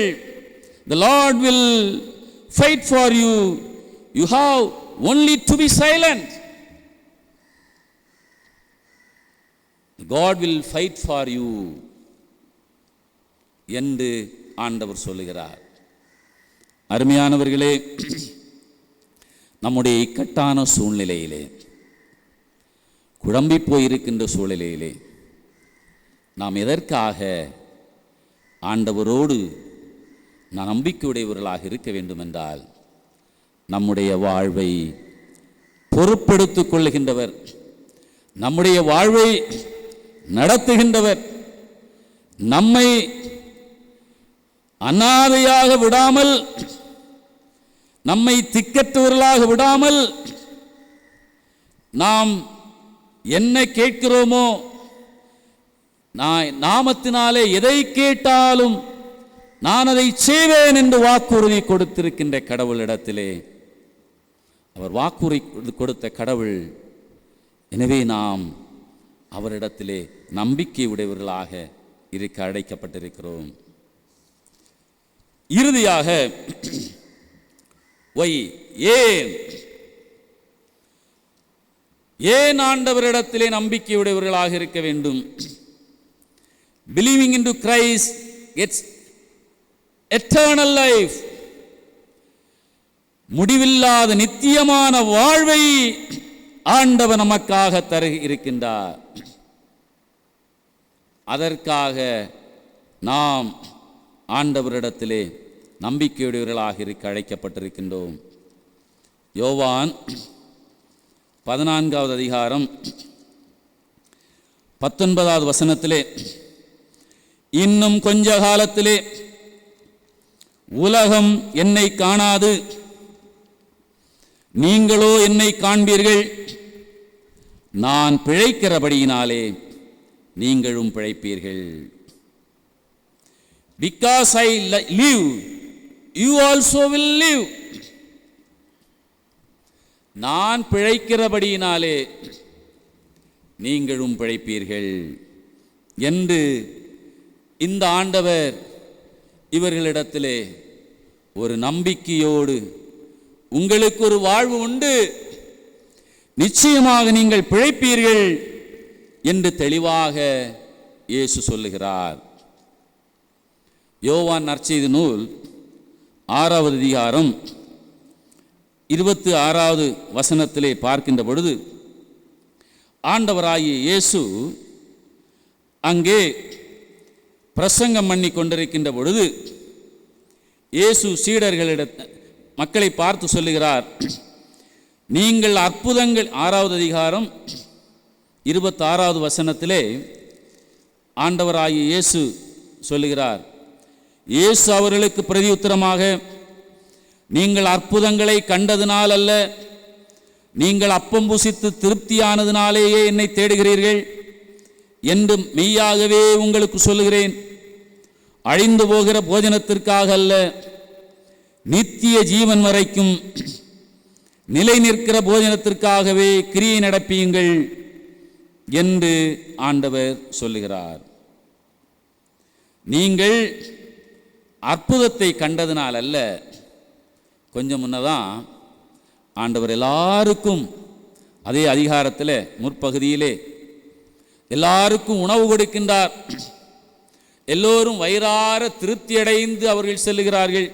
The Lord will fight for you. You have only to be silent. God will fight for you என்று ஆண்டவர் சொல்லுகிறார். அருமையானவர்களே, நம்முடைய இக்கட்டான சூழ்நிலையிலே, குழம்பி போயிருக்கின்ற சூழ்நிலையிலே நாம் எதற்காக ஆண்டவரோடு நான் நம்பிக்கையுடையவர்களாக இருக்க வேண்டும் என்றால், நம்முடைய வாழ்வை பொறுப்பெடுத்துக் கொள்ளுகின்றவர், நம்முடைய வாழ்வை நடத்துகின்றவர், நம்மை அனாதையாக விடாமல், நம்மை திக்கற்றவர்களாக விடாமல், நாம் என்ன கேட்கிறோமோ, நாமத்தினாலே எதை கேட்டாலும் நான் அதை செய்வேன் என்று வாக்குறுதி கொடுத்திருக்கின்ற கடவுளிடத்திலே, அவர் வாக்குறுதி கொடுத்த கடவுள். எனவே நாம் அவரிடத்திலே நம்பிக்கை உடையவர்களாக இருக்க அழைக்கப்பட்டிருக்கிறோம். இறுதியாக ஏன் ஆண்டவரிடத்திலே நம்பிக்கை உடையவர்களாக இருக்க வேண்டும்? Believing into Christ gets eternal life. முடிவில்லாத நித்தியமான வாழ்வை ஆண்டவர் நமக்காக தர இருக்கின்றார். அதற்காக நாம் ஆண்டவரிடத்திலே நம்பிக்கையுடையவர்களாக இருக்க அழைக்கப்பட்டிருக்கின்றோம். யோவான் 14வது அதிகாரம் 19வது வசனத்திலே, இன்னும் கொஞ்ச காலத்திலே உலகம் என்னை காணாது, நீங்களோ என்னை காண்பீர்கள். நான் பிழைக்கிறபடியினாலே நீங்களும் பிழைப்பீர்கள். Because I live, you also will live. நான் பிழைக்கிறபடியினாலே நீங்களும் பிழைப்பீர்கள் என்று இந்த ஆண்டவர் இவர்களிடத்திலே ஒரு நம்பிக்கையோடு, உங்களுக்கு ஒரு வாழ்வு உண்டு, நிச்சயமாக நீங்கள் பிழைப்பீர்கள் என்று தெளிவாக இயேசு சொல்லுகிறார். யோவான் நற்செய்தி நூல் 6வது அதிகாரம் 26வது வசனத்திலே பார்க்கின்ற பொழுது, ஆண்டவராகிய இயேசு அங்கே பிரசங்கம் பண்ணி கொண்டிருக்கின்ற பொழுது, இயேசு மக்களை பார்த்து சொல்லுகிறார், நீங்கள் அற்புதங்கள் 6வது அதிகாரம் 26வது வசனத்திலே ஆண்டவராகிய இயேசு சொல்லுகிறார், இயேசு அவர்களுக்கு பிரதியுத்தரமாக, நீங்கள் அற்புதங்களை கண்டதினால் அல்ல, நீங்கள் அப்பம் புசித்து திருப்தியானதினாலேயே என்னை தேடுகிறீர்கள் என்று மெய்யாகவே உங்களுக்கு சொல்லுகிறேன். அழிந்து போகிற போஜனத்திற்காக அல்ல, நித்திய ஜீவன் வரைக்கும் நிலை நிற்கிற போஜனத்திற்காகவே கிரியை நடப்பியுங்கள் என்று ஆண்டவர் சொல்லுகிறார். நீங்கள் அற்புதத்தை கண்டதினால் அல்ல, கொஞ்சம் முன்னதான் ஆண்டவர் எல்லாருக்கும் அதே அதிகாரத்தில் முற்பகுதியிலே எல்லாருக்கும் உணவு கொடுக்கின்றார். எல்லோரும் வயிறார திருப்தியடைந்து அவர்கள் செல்லுகிறார்கள்.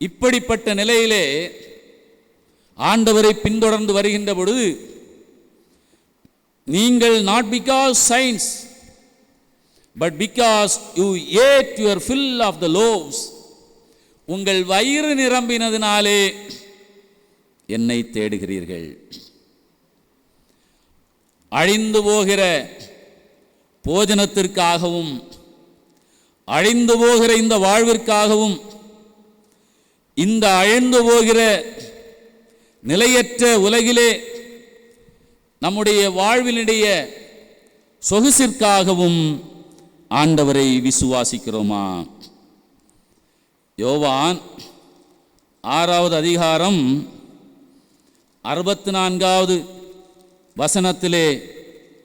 இப்படிப்பட்ட நிலையிலே ஆண்டவரை பின்தொடர்ந்து வருகின்ற பொழுது, நீங்கள் not because science but because you ate your fill of the loaves, உங்கள் வயிறு நிரம்பினதினாலே என்னை தேடுகிறீர்கள். அழிந்து போகிற போஜனத்திற்காகவும் அழிந்து போகிற இந்த வாழ்விற்காகவும் இந்த அழிந்து போகிற நிலையற்ற உலகிலே நம்முடைய வாழ்வினுடைய சொகுசிற்காகவும் ஆண்டவரை விசுவாசிக்கிறோமா? யோவான் 6வது அதிகாரம் 64வது வசனத்திலே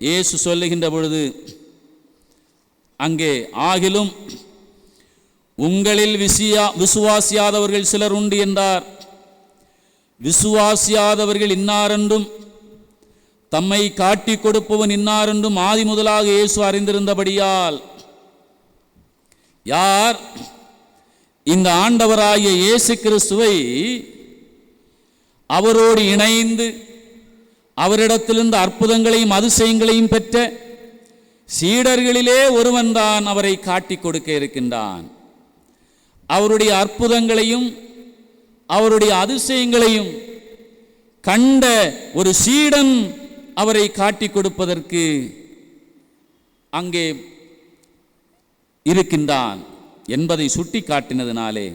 இயேசு சொல்லுகின்ற பொழுது, அங்கே ஆகிலும் உங்களில் விசுவாசியாதவர்கள் சிலர் உண்டு என்றார். விசுவாசியாதவர்கள் இன்னாரென்றும் தம்மை காட்டி கொடுப்பவன் இன்னாரென்றும் ஆதி முதலாக இயேசு அறிந்திருந்தபடியால், யார் இந்த ஆண்டவராகிய இயேசு கிறிஸ்துவை அவரோடு இணைந்து அவரிடத்திலிருந்து அற்புதங்களையும் அதிசயங்களையும் பெற்ற சீடர்களிலே ஒருவன் தான் அவரை காட்டி கொடுக்க இருக்கின்றான். அவருடைய அற்புதங்களையும் அவருடைய அதிசயங்களையும் கண்ட ஒரு சீடன் அவரை காட்டி கொடுப்பதற்கு அங்கே இருக்கின்றான் என்பதை சுட்டி காட்டினதினாலே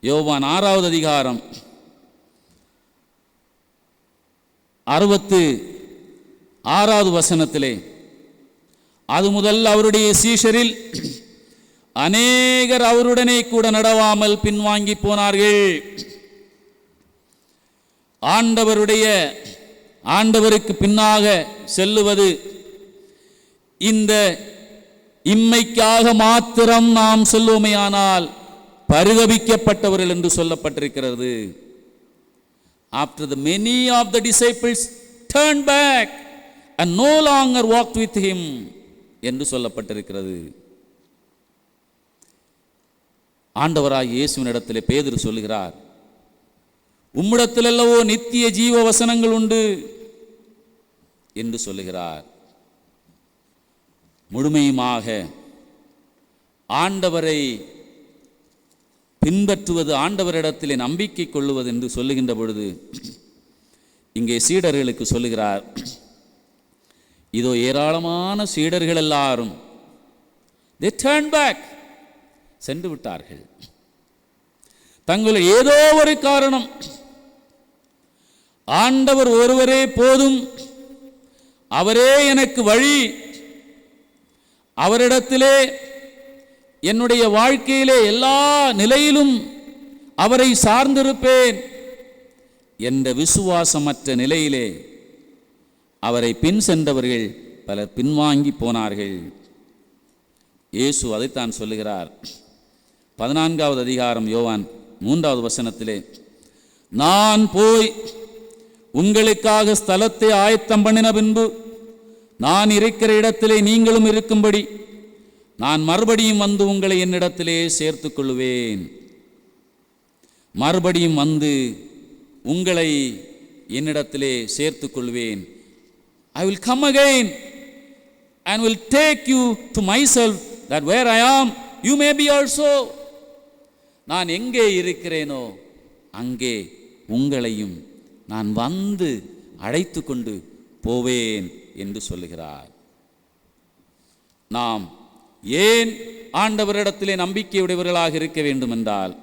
யோவான் 6வது அதிகாரம் 66வது வசனத்திலே, அது முதல் அவருடைய சீஷரில் அநேகர் அவருடனே கூட நடவாமல் பின்வாங்கி போனார்கள். ஆண்டவருக்கு பின்னாக செல்லுவது இந்த இம்மைக்காக மாத்திரம் நாம் சொல்லுவோமேயானால் பரிதபிக்கப்பட்டவர்கள் என்று சொல்லப்பட்டிருக்கிறது. After the many of the disciples turned back and no longer walked with him என்று சொல்லப்பட்டிருக்கிறது. ஆண்டவராகிய இயேசுவினிடத்திலே பேதுரு சொல்லுகிறார், உம்மிடத்திலல்லவோ நித்திய ஜீவ வசனங்கள் உண்டு என்று சொல்லுகிறார். முழுமையுமாக ஆண்டவரை பின்பற்றுவது, ஆண்டவரிடத்திலே நம்பிக்கை கொள்ளுவது என்று சொல்லுகின்ற பொழுது இங்கே சீடர்களுக்கு சொல்லுகிறார், இதோ ஏராளமான சீடர்கள் எல்லாரும் they turned back, சென்று விட்டார்கள். தங்கள் ஏதோ ஒரு காரணம், ஆண்டவர் ஒருவரே போதும், அவரே எனக்கு வழி, அவரிடத்திலே என்னுடைய வாழ்க்கையிலே எல்லா நிலையிலும் அவரை சார்ந்திருப்பேன் என்ற விசுவாசமற்ற நிலையிலே அவரை பின் சென்றவர்கள் பலர் பின்வாங்கி போனார்கள். இயேசு அதைத்தான் சொல்லுகிறார். 14வது அதிகாரம் யோவான் 3வது வசனத்திலே, நான் போய் உங்களுக்காக ஸ்தலத்தை ஆயத்தம் பண்ணின பின்பு நான் இருக்கிற இடத்திலே நீங்களும் இருக்கும்படி நான் மறுபடியும் வந்து உங்களை என்னிடத்திலே சேர்த்து கொள்ளுவேன். மறுபடியும் வந்து உங்களை என்னிடத்திலே சேர்த்து கொள்வேன். I will come again and will take you to myself, that where I am you may be also. நான் எங்கே இருக்கிறேனோ அங்கே உங்களையும் நான் வந்து அழைத்து கொண்டு போவேன் என்று சொல்லுகிறார். நாம் ஏன் ஆண்டவரிடத்திலே நம்பிக்கையுடையவர்களாக இருக்க வேண்டும் என்றால்,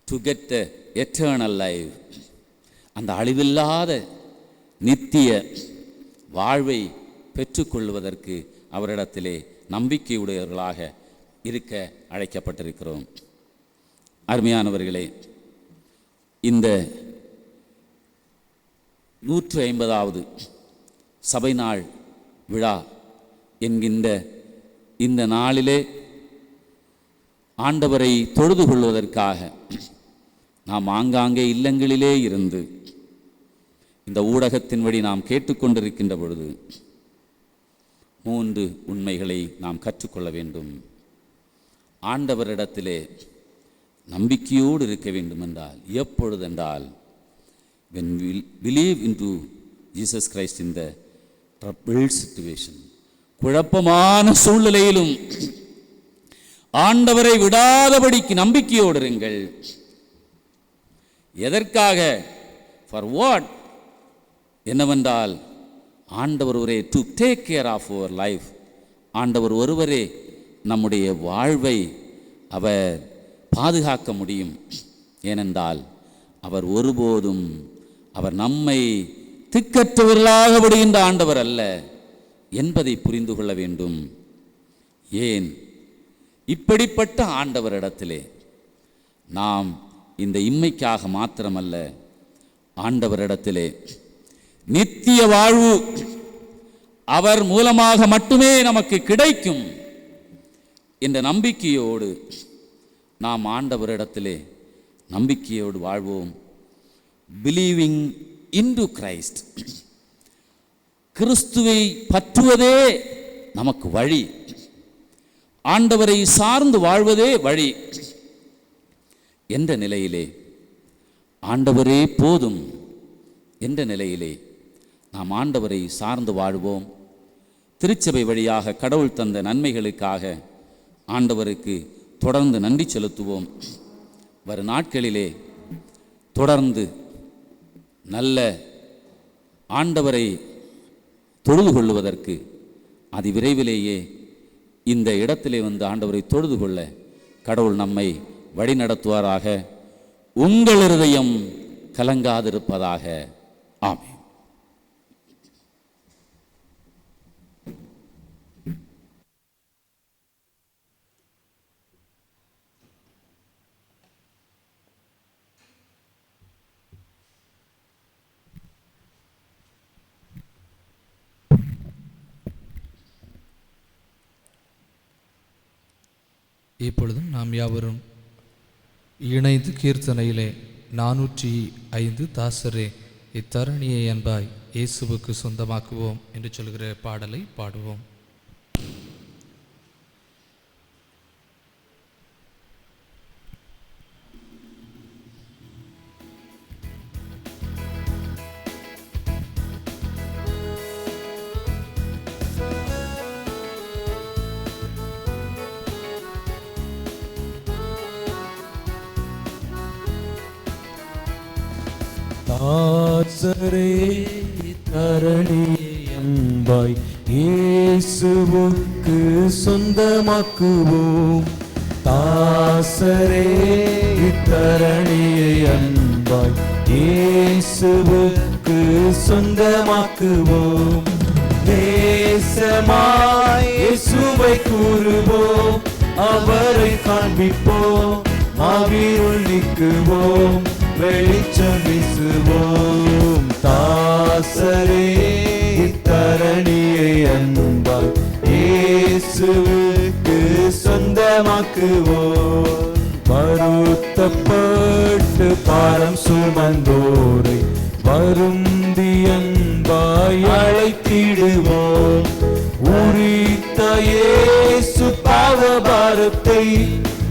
to get the eternal life, அந்த அழிவில்லாத நித்திய வாழ்வை பெற்றுக்கொள்வதற்கு அவரிடத்திலே நம்பிக்கையுடையவர்களாக இருக்க அழைக்கப்பட்டிருக்கிறோம். அருமையானவர்களே, இந்த 150வது சபை நாள் விழா என்கின்ற இந்த நாளிலே ஆண்டவரை தொழுது கொள்வதற்காக நாம் ஆங்காங்கே இல்லங்களிலே இருந்து இந்த ஊடகத்தின் வழி நாம் கேட்டுக்கொண்டிருக்கின்ற பொழுது 3 உண்மைகளை நாம் கற்றுக்கொள்ள வேண்டும். ஆண்டவரிடத்திலே நம்பிக்கையோடு இருக்க வேண்டும் என்றால் எப்பொழுதென்றால், when we believe into Jesus Christ in the troubled situation, குழப்பமான சூழ்நிலையிலும் ஆண்டவரை விடாதபடிக்கு நம்பிக்கையோடு இருங்கள். எதற்காக? for what? என்னவென்றால், ஆண்டவர் ஒருவரே டு டேக் கேர் ஆஃப் அவர் லைஃப். ஆண்டவர் ஒருவரே நம்முடைய வாழ்வை அவர் பாதுகாக்க முடியும். ஏனென்றால் அவர் ஒருபோதும் அவர் நம்மை திக்கற்றவர்களாக விடுகின்ற ஆண்டவர் அல்ல என்பதை புரிந்து கொள்ள வேண்டும். ஏன் இப்படிப்பட்ட ஆண்டவரிடத்திலே நாம் இந்த இம்மைக்காக மாத்திரமல்ல, ஆண்டவரிடத்திலே நித்திய வாழ்வு அவர் மூலமாக மட்டுமே நமக்கு கிடைக்கும் என்ற நம்பிக்கையோடு நாம் ஆண்டவரிடத்திலே நம்பிக்கையோடு வாழ்வோம். பிலீவிங் இன்டு கிரைஸ்ட், கிறிஸ்துவை பற்றுவதே நமக்கு வழி, ஆண்டவரை சார்ந்து வாழ்வதே வழி என்ற நிலையிலே, ஆண்டவரே போதும் என்ற நிலையிலே நாம் ஆண்டவரை சார்ந்து வாழ்வோம். திருச்சபை வழியாக கடவுள் தந்த நன்மைகளுக்காக ஆண்டவருக்கு தொடர்ந்து நன்றி செலுத்துவோம். வரும் நாட்களிலே தொடர்ந்து நல்ல ஆண்டவரை தொழுது கொள்வதற்கு அதிவிரைவிலேயே இந்த இடத்திலே வந்து ஆண்டவரை தொழுது கொள்ள கடவுள் நம்மை வழி நடத்துவாராக. உங்கள் இருதயம் கலங்காதிருப்பதாக. ஆமென். இப்பொழுதும் நாம் யாவரும் இணைந்து கீர்த்தனையிலே 405 தாசரே இத்தரணியை அன்பாய் இயேசுவுக்கு சொந்தமாக்குவோம் என்று சொல்கிற பாடலை பாடுவோம். தாசரே தரணியை அன்பாய் இயேசுவுக்கு சொந்தமாக்குவோம். தாசரே தரணியை அன்பாய் இயேசுவுக்கு சொந்தமாக்குவோம். நேசமாய் இயேசுவை கூறுவோம், அவரை காண்பிப்போம், மாவீருள் நீக்குவோம், வெளிச்சம் வீசுவோம். தாசரே தரணியை அன்பாய் இயேசுவுக்கு சொந்தமாக்குவோம். வருத்தப்பட்டு பாரம் சுமந்தோரை வருந்தி அன்பாய் அழைத்திடுவோம். உரித்த இயேசு பாவபாரத்தை,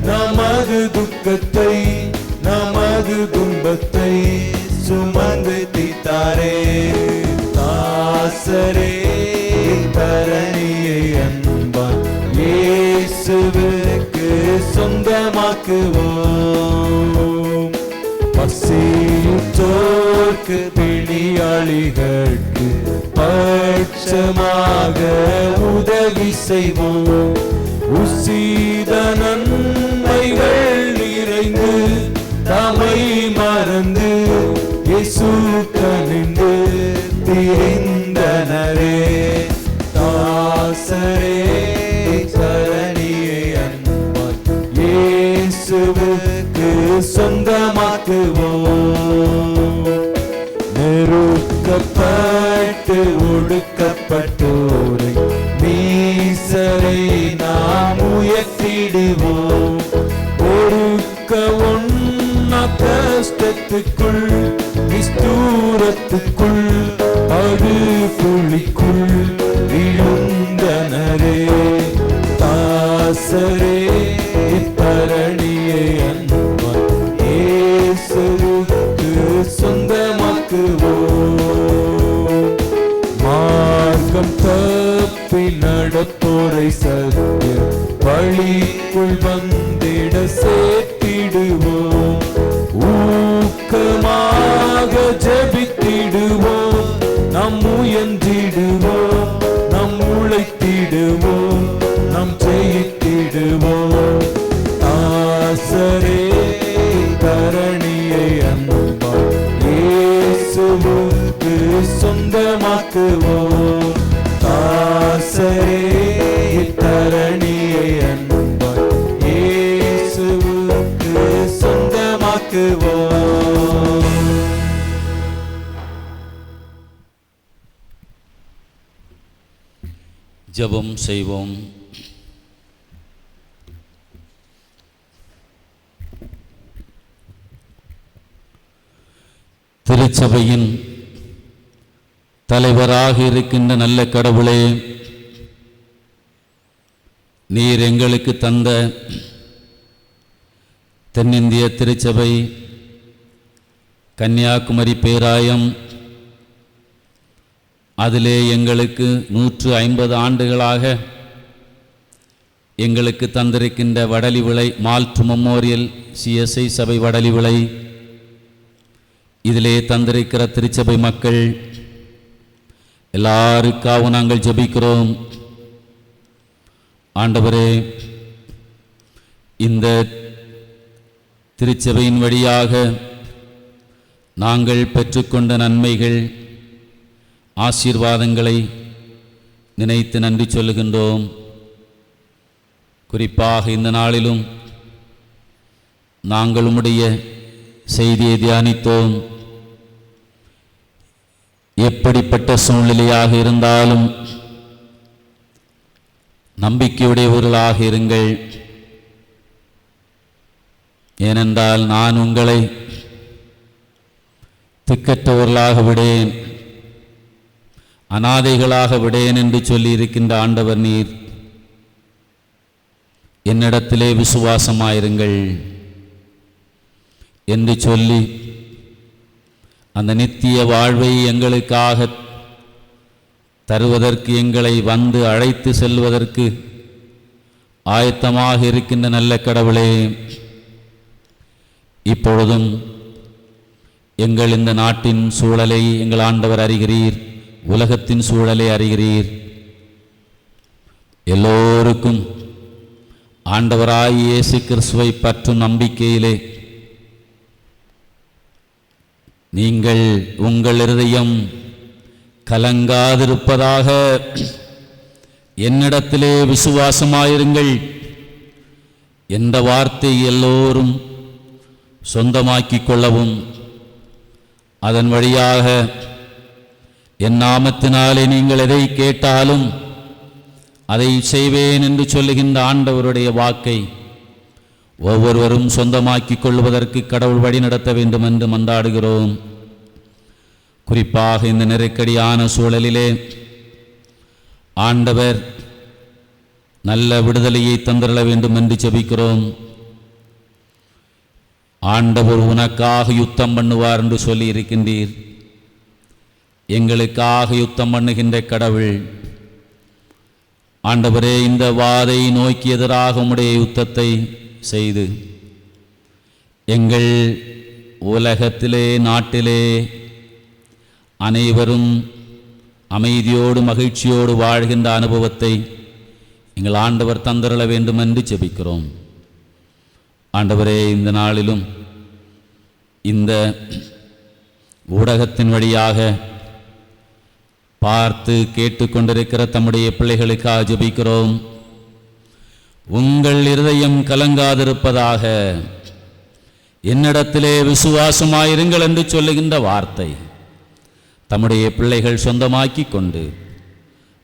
நமது துக்கத்தை, நமது துன்பத்தை சுமந்து தீர்த்தாரே. தாசரே தரணியை அன்பாய் இயேசுவுக்கு சொந்தமாக்குவோம். பசித்தோர்க்கு பிணியாளிகளுக்கு பட்சமாக உதவி செய்வோம். உசித நன்மைகள் நிறைந்து தமை மறந்து இயேசு கனிந்து திரிந்தனரே. தாசரே தரணியை அன்பாய் இயேசுவுக்கு சொந்தமாக்குவோம். நெருக்கப்பட்டு ஒடுக்கப்பட்டோரை மீசரை நாம் உயர்த்திடுவோம். ஒடுக்க ஒன்னா கஷ்டத்துக்குள், நிஸ்தூரத்துக்குள், அடு குழிக்குள் விழுந்தனரே. தாசரே தரணியை அன்பாய் இயேசுவுக்கு சொந்தமாக்குவோம். மார்க்கம் தப்பி நடப்போரை சத்திய வழிக்குள் வந்திட சேர்த்திடுவோம். ஊக்கமாக ஜெபித்திடுவோம், நம் முயன்றிடுவோம், நம் உழைத்திடுவோம், நம் ஜெயித்திடுவோம். தாசரே தரணியை அன்பாய் இயேசுவுக்கு சொந்தமாக்குவோம். தாசரே தரணியை அன்பாய் இயேசுவுக்கு சொந்தமாக்குவோம். ஜெபம் செய்வோம். திருச்சபையின் தலைவராக இருக்கின்ற நல்ல கடவுளே, நீர் எங்களுக்கு தந்த தென்னிந்திய திருச்சபை கன்னியாகுமரி பேராயம், அதிலே எங்களுக்கு 150 ஆண்டுகளாக எங்களுக்கு தந்திருக்கின்ற வடலி விளை மால்ட் மெமோரியல் CSI சபை வடலி விளை, இதிலே தந்திருக்கிற திருச்சபை மக்கள் எல்லாருக்காகவும் நாங்கள் ஜெபிக்கிறோம். ஆண்டவரே, இந்த திருச்சபையின் வழியாக நாங்கள் பெற்றுக்கொண்ட நன்மைகள், ஆசீர்வாதங்களை நினைத்து நன்றி சொல்லுகின்றோம். குறிப்பாக இந்த நாளிலும் நாங்கள் உம்முடைய செய்தியை தியானித்தோம். எப்படிப்பட்ட சூழ்நிலையாக இருந்தாலும் நம்பிக்கையுடையவர்களாக இருங்கள். ஏனென்றால் நான் உங்களை திக்கற்றவர்களாக விடேன், அனாதைகளாக விடேன் என்று சொல்லி இருக்கின்ற ஆண்டவர் நீர். என்னிடத்திலே விசுவாசமாயிருங்கள் என்று சொல்லி அந்த நித்திய வாழ்வை எங்களுக்காக தருவதற்கு, எங்களை வந்து அழைத்து செல்வதற்கு ஆயத்தமாக இருக்கின்ற நல்ல கடவுளே, இப்பொழுதும் எங்கள் இந்த நாட்டின் சூழலை எங்கள் ஆண்டவர் அறிகிறீர், உலகத்தின் சூழலை அறிகிறீர். எல்லோருக்கும் ஆண்டவராய் இயேசு கிறிஸ்துவை பற்றும் நம்பிக்கையிலே நீங்கள் உங்கள் இருதயம் கலங்காதிருப்பதாக என்னிடத்திலே விசுவாசமாயிருங்கள் என்ற வார்த்தை எல்லோரும் சொந்தமாக்கிக் கொள்ளவும், அதன் வழியாக என் நாமத்தினாலே நீங்கள் எதை கேட்டாலும் அதை செய்வேன் என்று சொல்லுகின்ற ஆண்டவருடைய வாக்கை ஒவ்வொருவரும் சொந்தமாக்கிக் கொள்வதற்கு கடவுள் வழி நடத்த வேண்டும் என்று மன்றாடுகிறோம். குறிப்பாக இந்த நெருக்கடியான சூழலிலே ஆண்டவர் நல்ல விடுதலையை தந்திரள வேண்டும் என்று ஜெபிக்கிறோம். ஆண்டவர் உனக்காக யுத்தம் பண்ணுவார் என்று சொல்லி இருக்கின்றீர். எங்களுக்காக யுத்தம் பண்ணுகின்ற கடவுள் ஆண்டவரே, இந்த வாதை நோக்கி எதிராக உம்முடைய யுத்தத்தை செய்து எங்கள் உலகத்திலே நாட்டிலே அனைவரும் அமைதியோடு மகிழ்ச்சியோடு வாழ்கின்ற அனுபவத்தை எங்கள் ஆண்டவர் தந்திரள வேண்டும் என்று ஜெபிக்கிறோம். ஆண்டவரே, இந்த நாளிலும் இந்த ஊடகத்தின் வழியாக பார்த்து கேட்டுக்கொண்டிருக்கிற தம்முடைய பிள்ளைகளுக்காக ஜெபிக்கிறோம். உங்கள் இருதயம் கலங்காதிருப்பதாக, என்னிடத்திலே விசுவாசமாயிருங்கள் என்று சொல்லுகின்ற வார்த்தை தம்முடைய பிள்ளைகள் சொந்தமாக்கி கொண்டு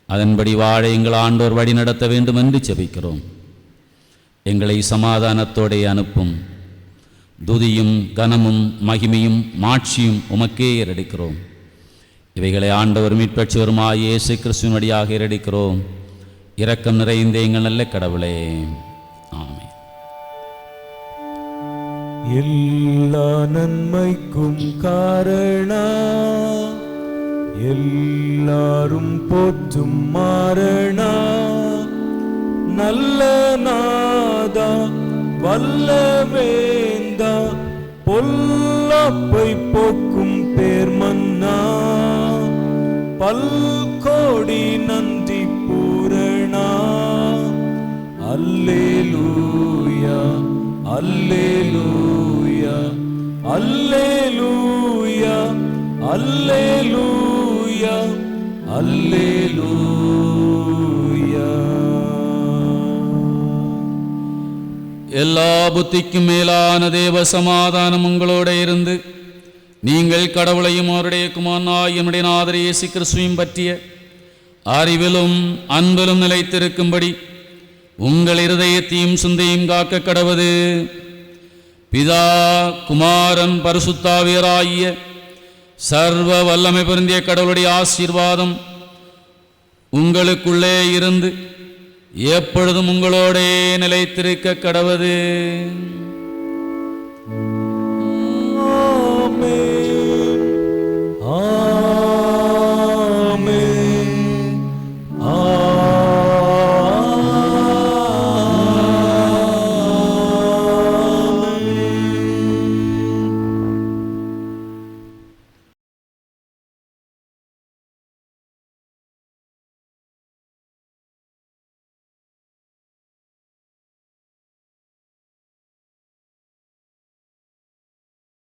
அதன்படி வாழ எங்கள் ஆண்டோர் வழி நடத்த வேண்டும் என்று ஜெபிக்கிறோம். எங்களை சமாதானத்தோടെ அனுப்பும். துதியும் கனமும் மகிமையும் மாட்சியும் உமக்கே ஏறெடுக்கிறோம். இவைகளை ஆண்டவர் மீட்பெற்றவருமாய் இயேசு கிறிஸ்துவின் வழியாக ஏறெடுக்கிறோம். இரக்கம் நிறைந்த எங்கள் நல்ல கடவுளே, ஆமென். எல்லா நன்மைக்கும் காரணம், எல்லாரும் போற்றும் மாரணம், நல்ல நாதா வல்லவேந்தா, பொல்லாப்பை போக்கும் பேர்மன்னா, பல்கோடி நன்றி பூரணா. அல்லேலூயா அல்லேலூயா அல்லேலூயா அல்லேலூயா அல்லேலூயா. எல்லா புத்திக்கும் மேலான தேவ சமாதானம் உங்களோட இருந்து நீங்கள் கடவுளையும் அவருடைய குமாரனாய் என்னுடைய நாதர் இயேசு கிறிஸ்துவையும் பற்றிய அறிவிலும் அன்பிலும் நிலைத்திருக்கும்படி உங்கள் இருதயத்தையும் சிந்தையும் காக்க கடவது. பிதா குமாரன் பரிசுத்தாவியராகிய சர்வ வல்லமை பொருந்திய கடவுளுடைய ஆசீர்வாதம் உங்களுக்குள்ளே இருந்து எப்பொழுதும் உங்களோடே நிலைத்திருக்க கடவது.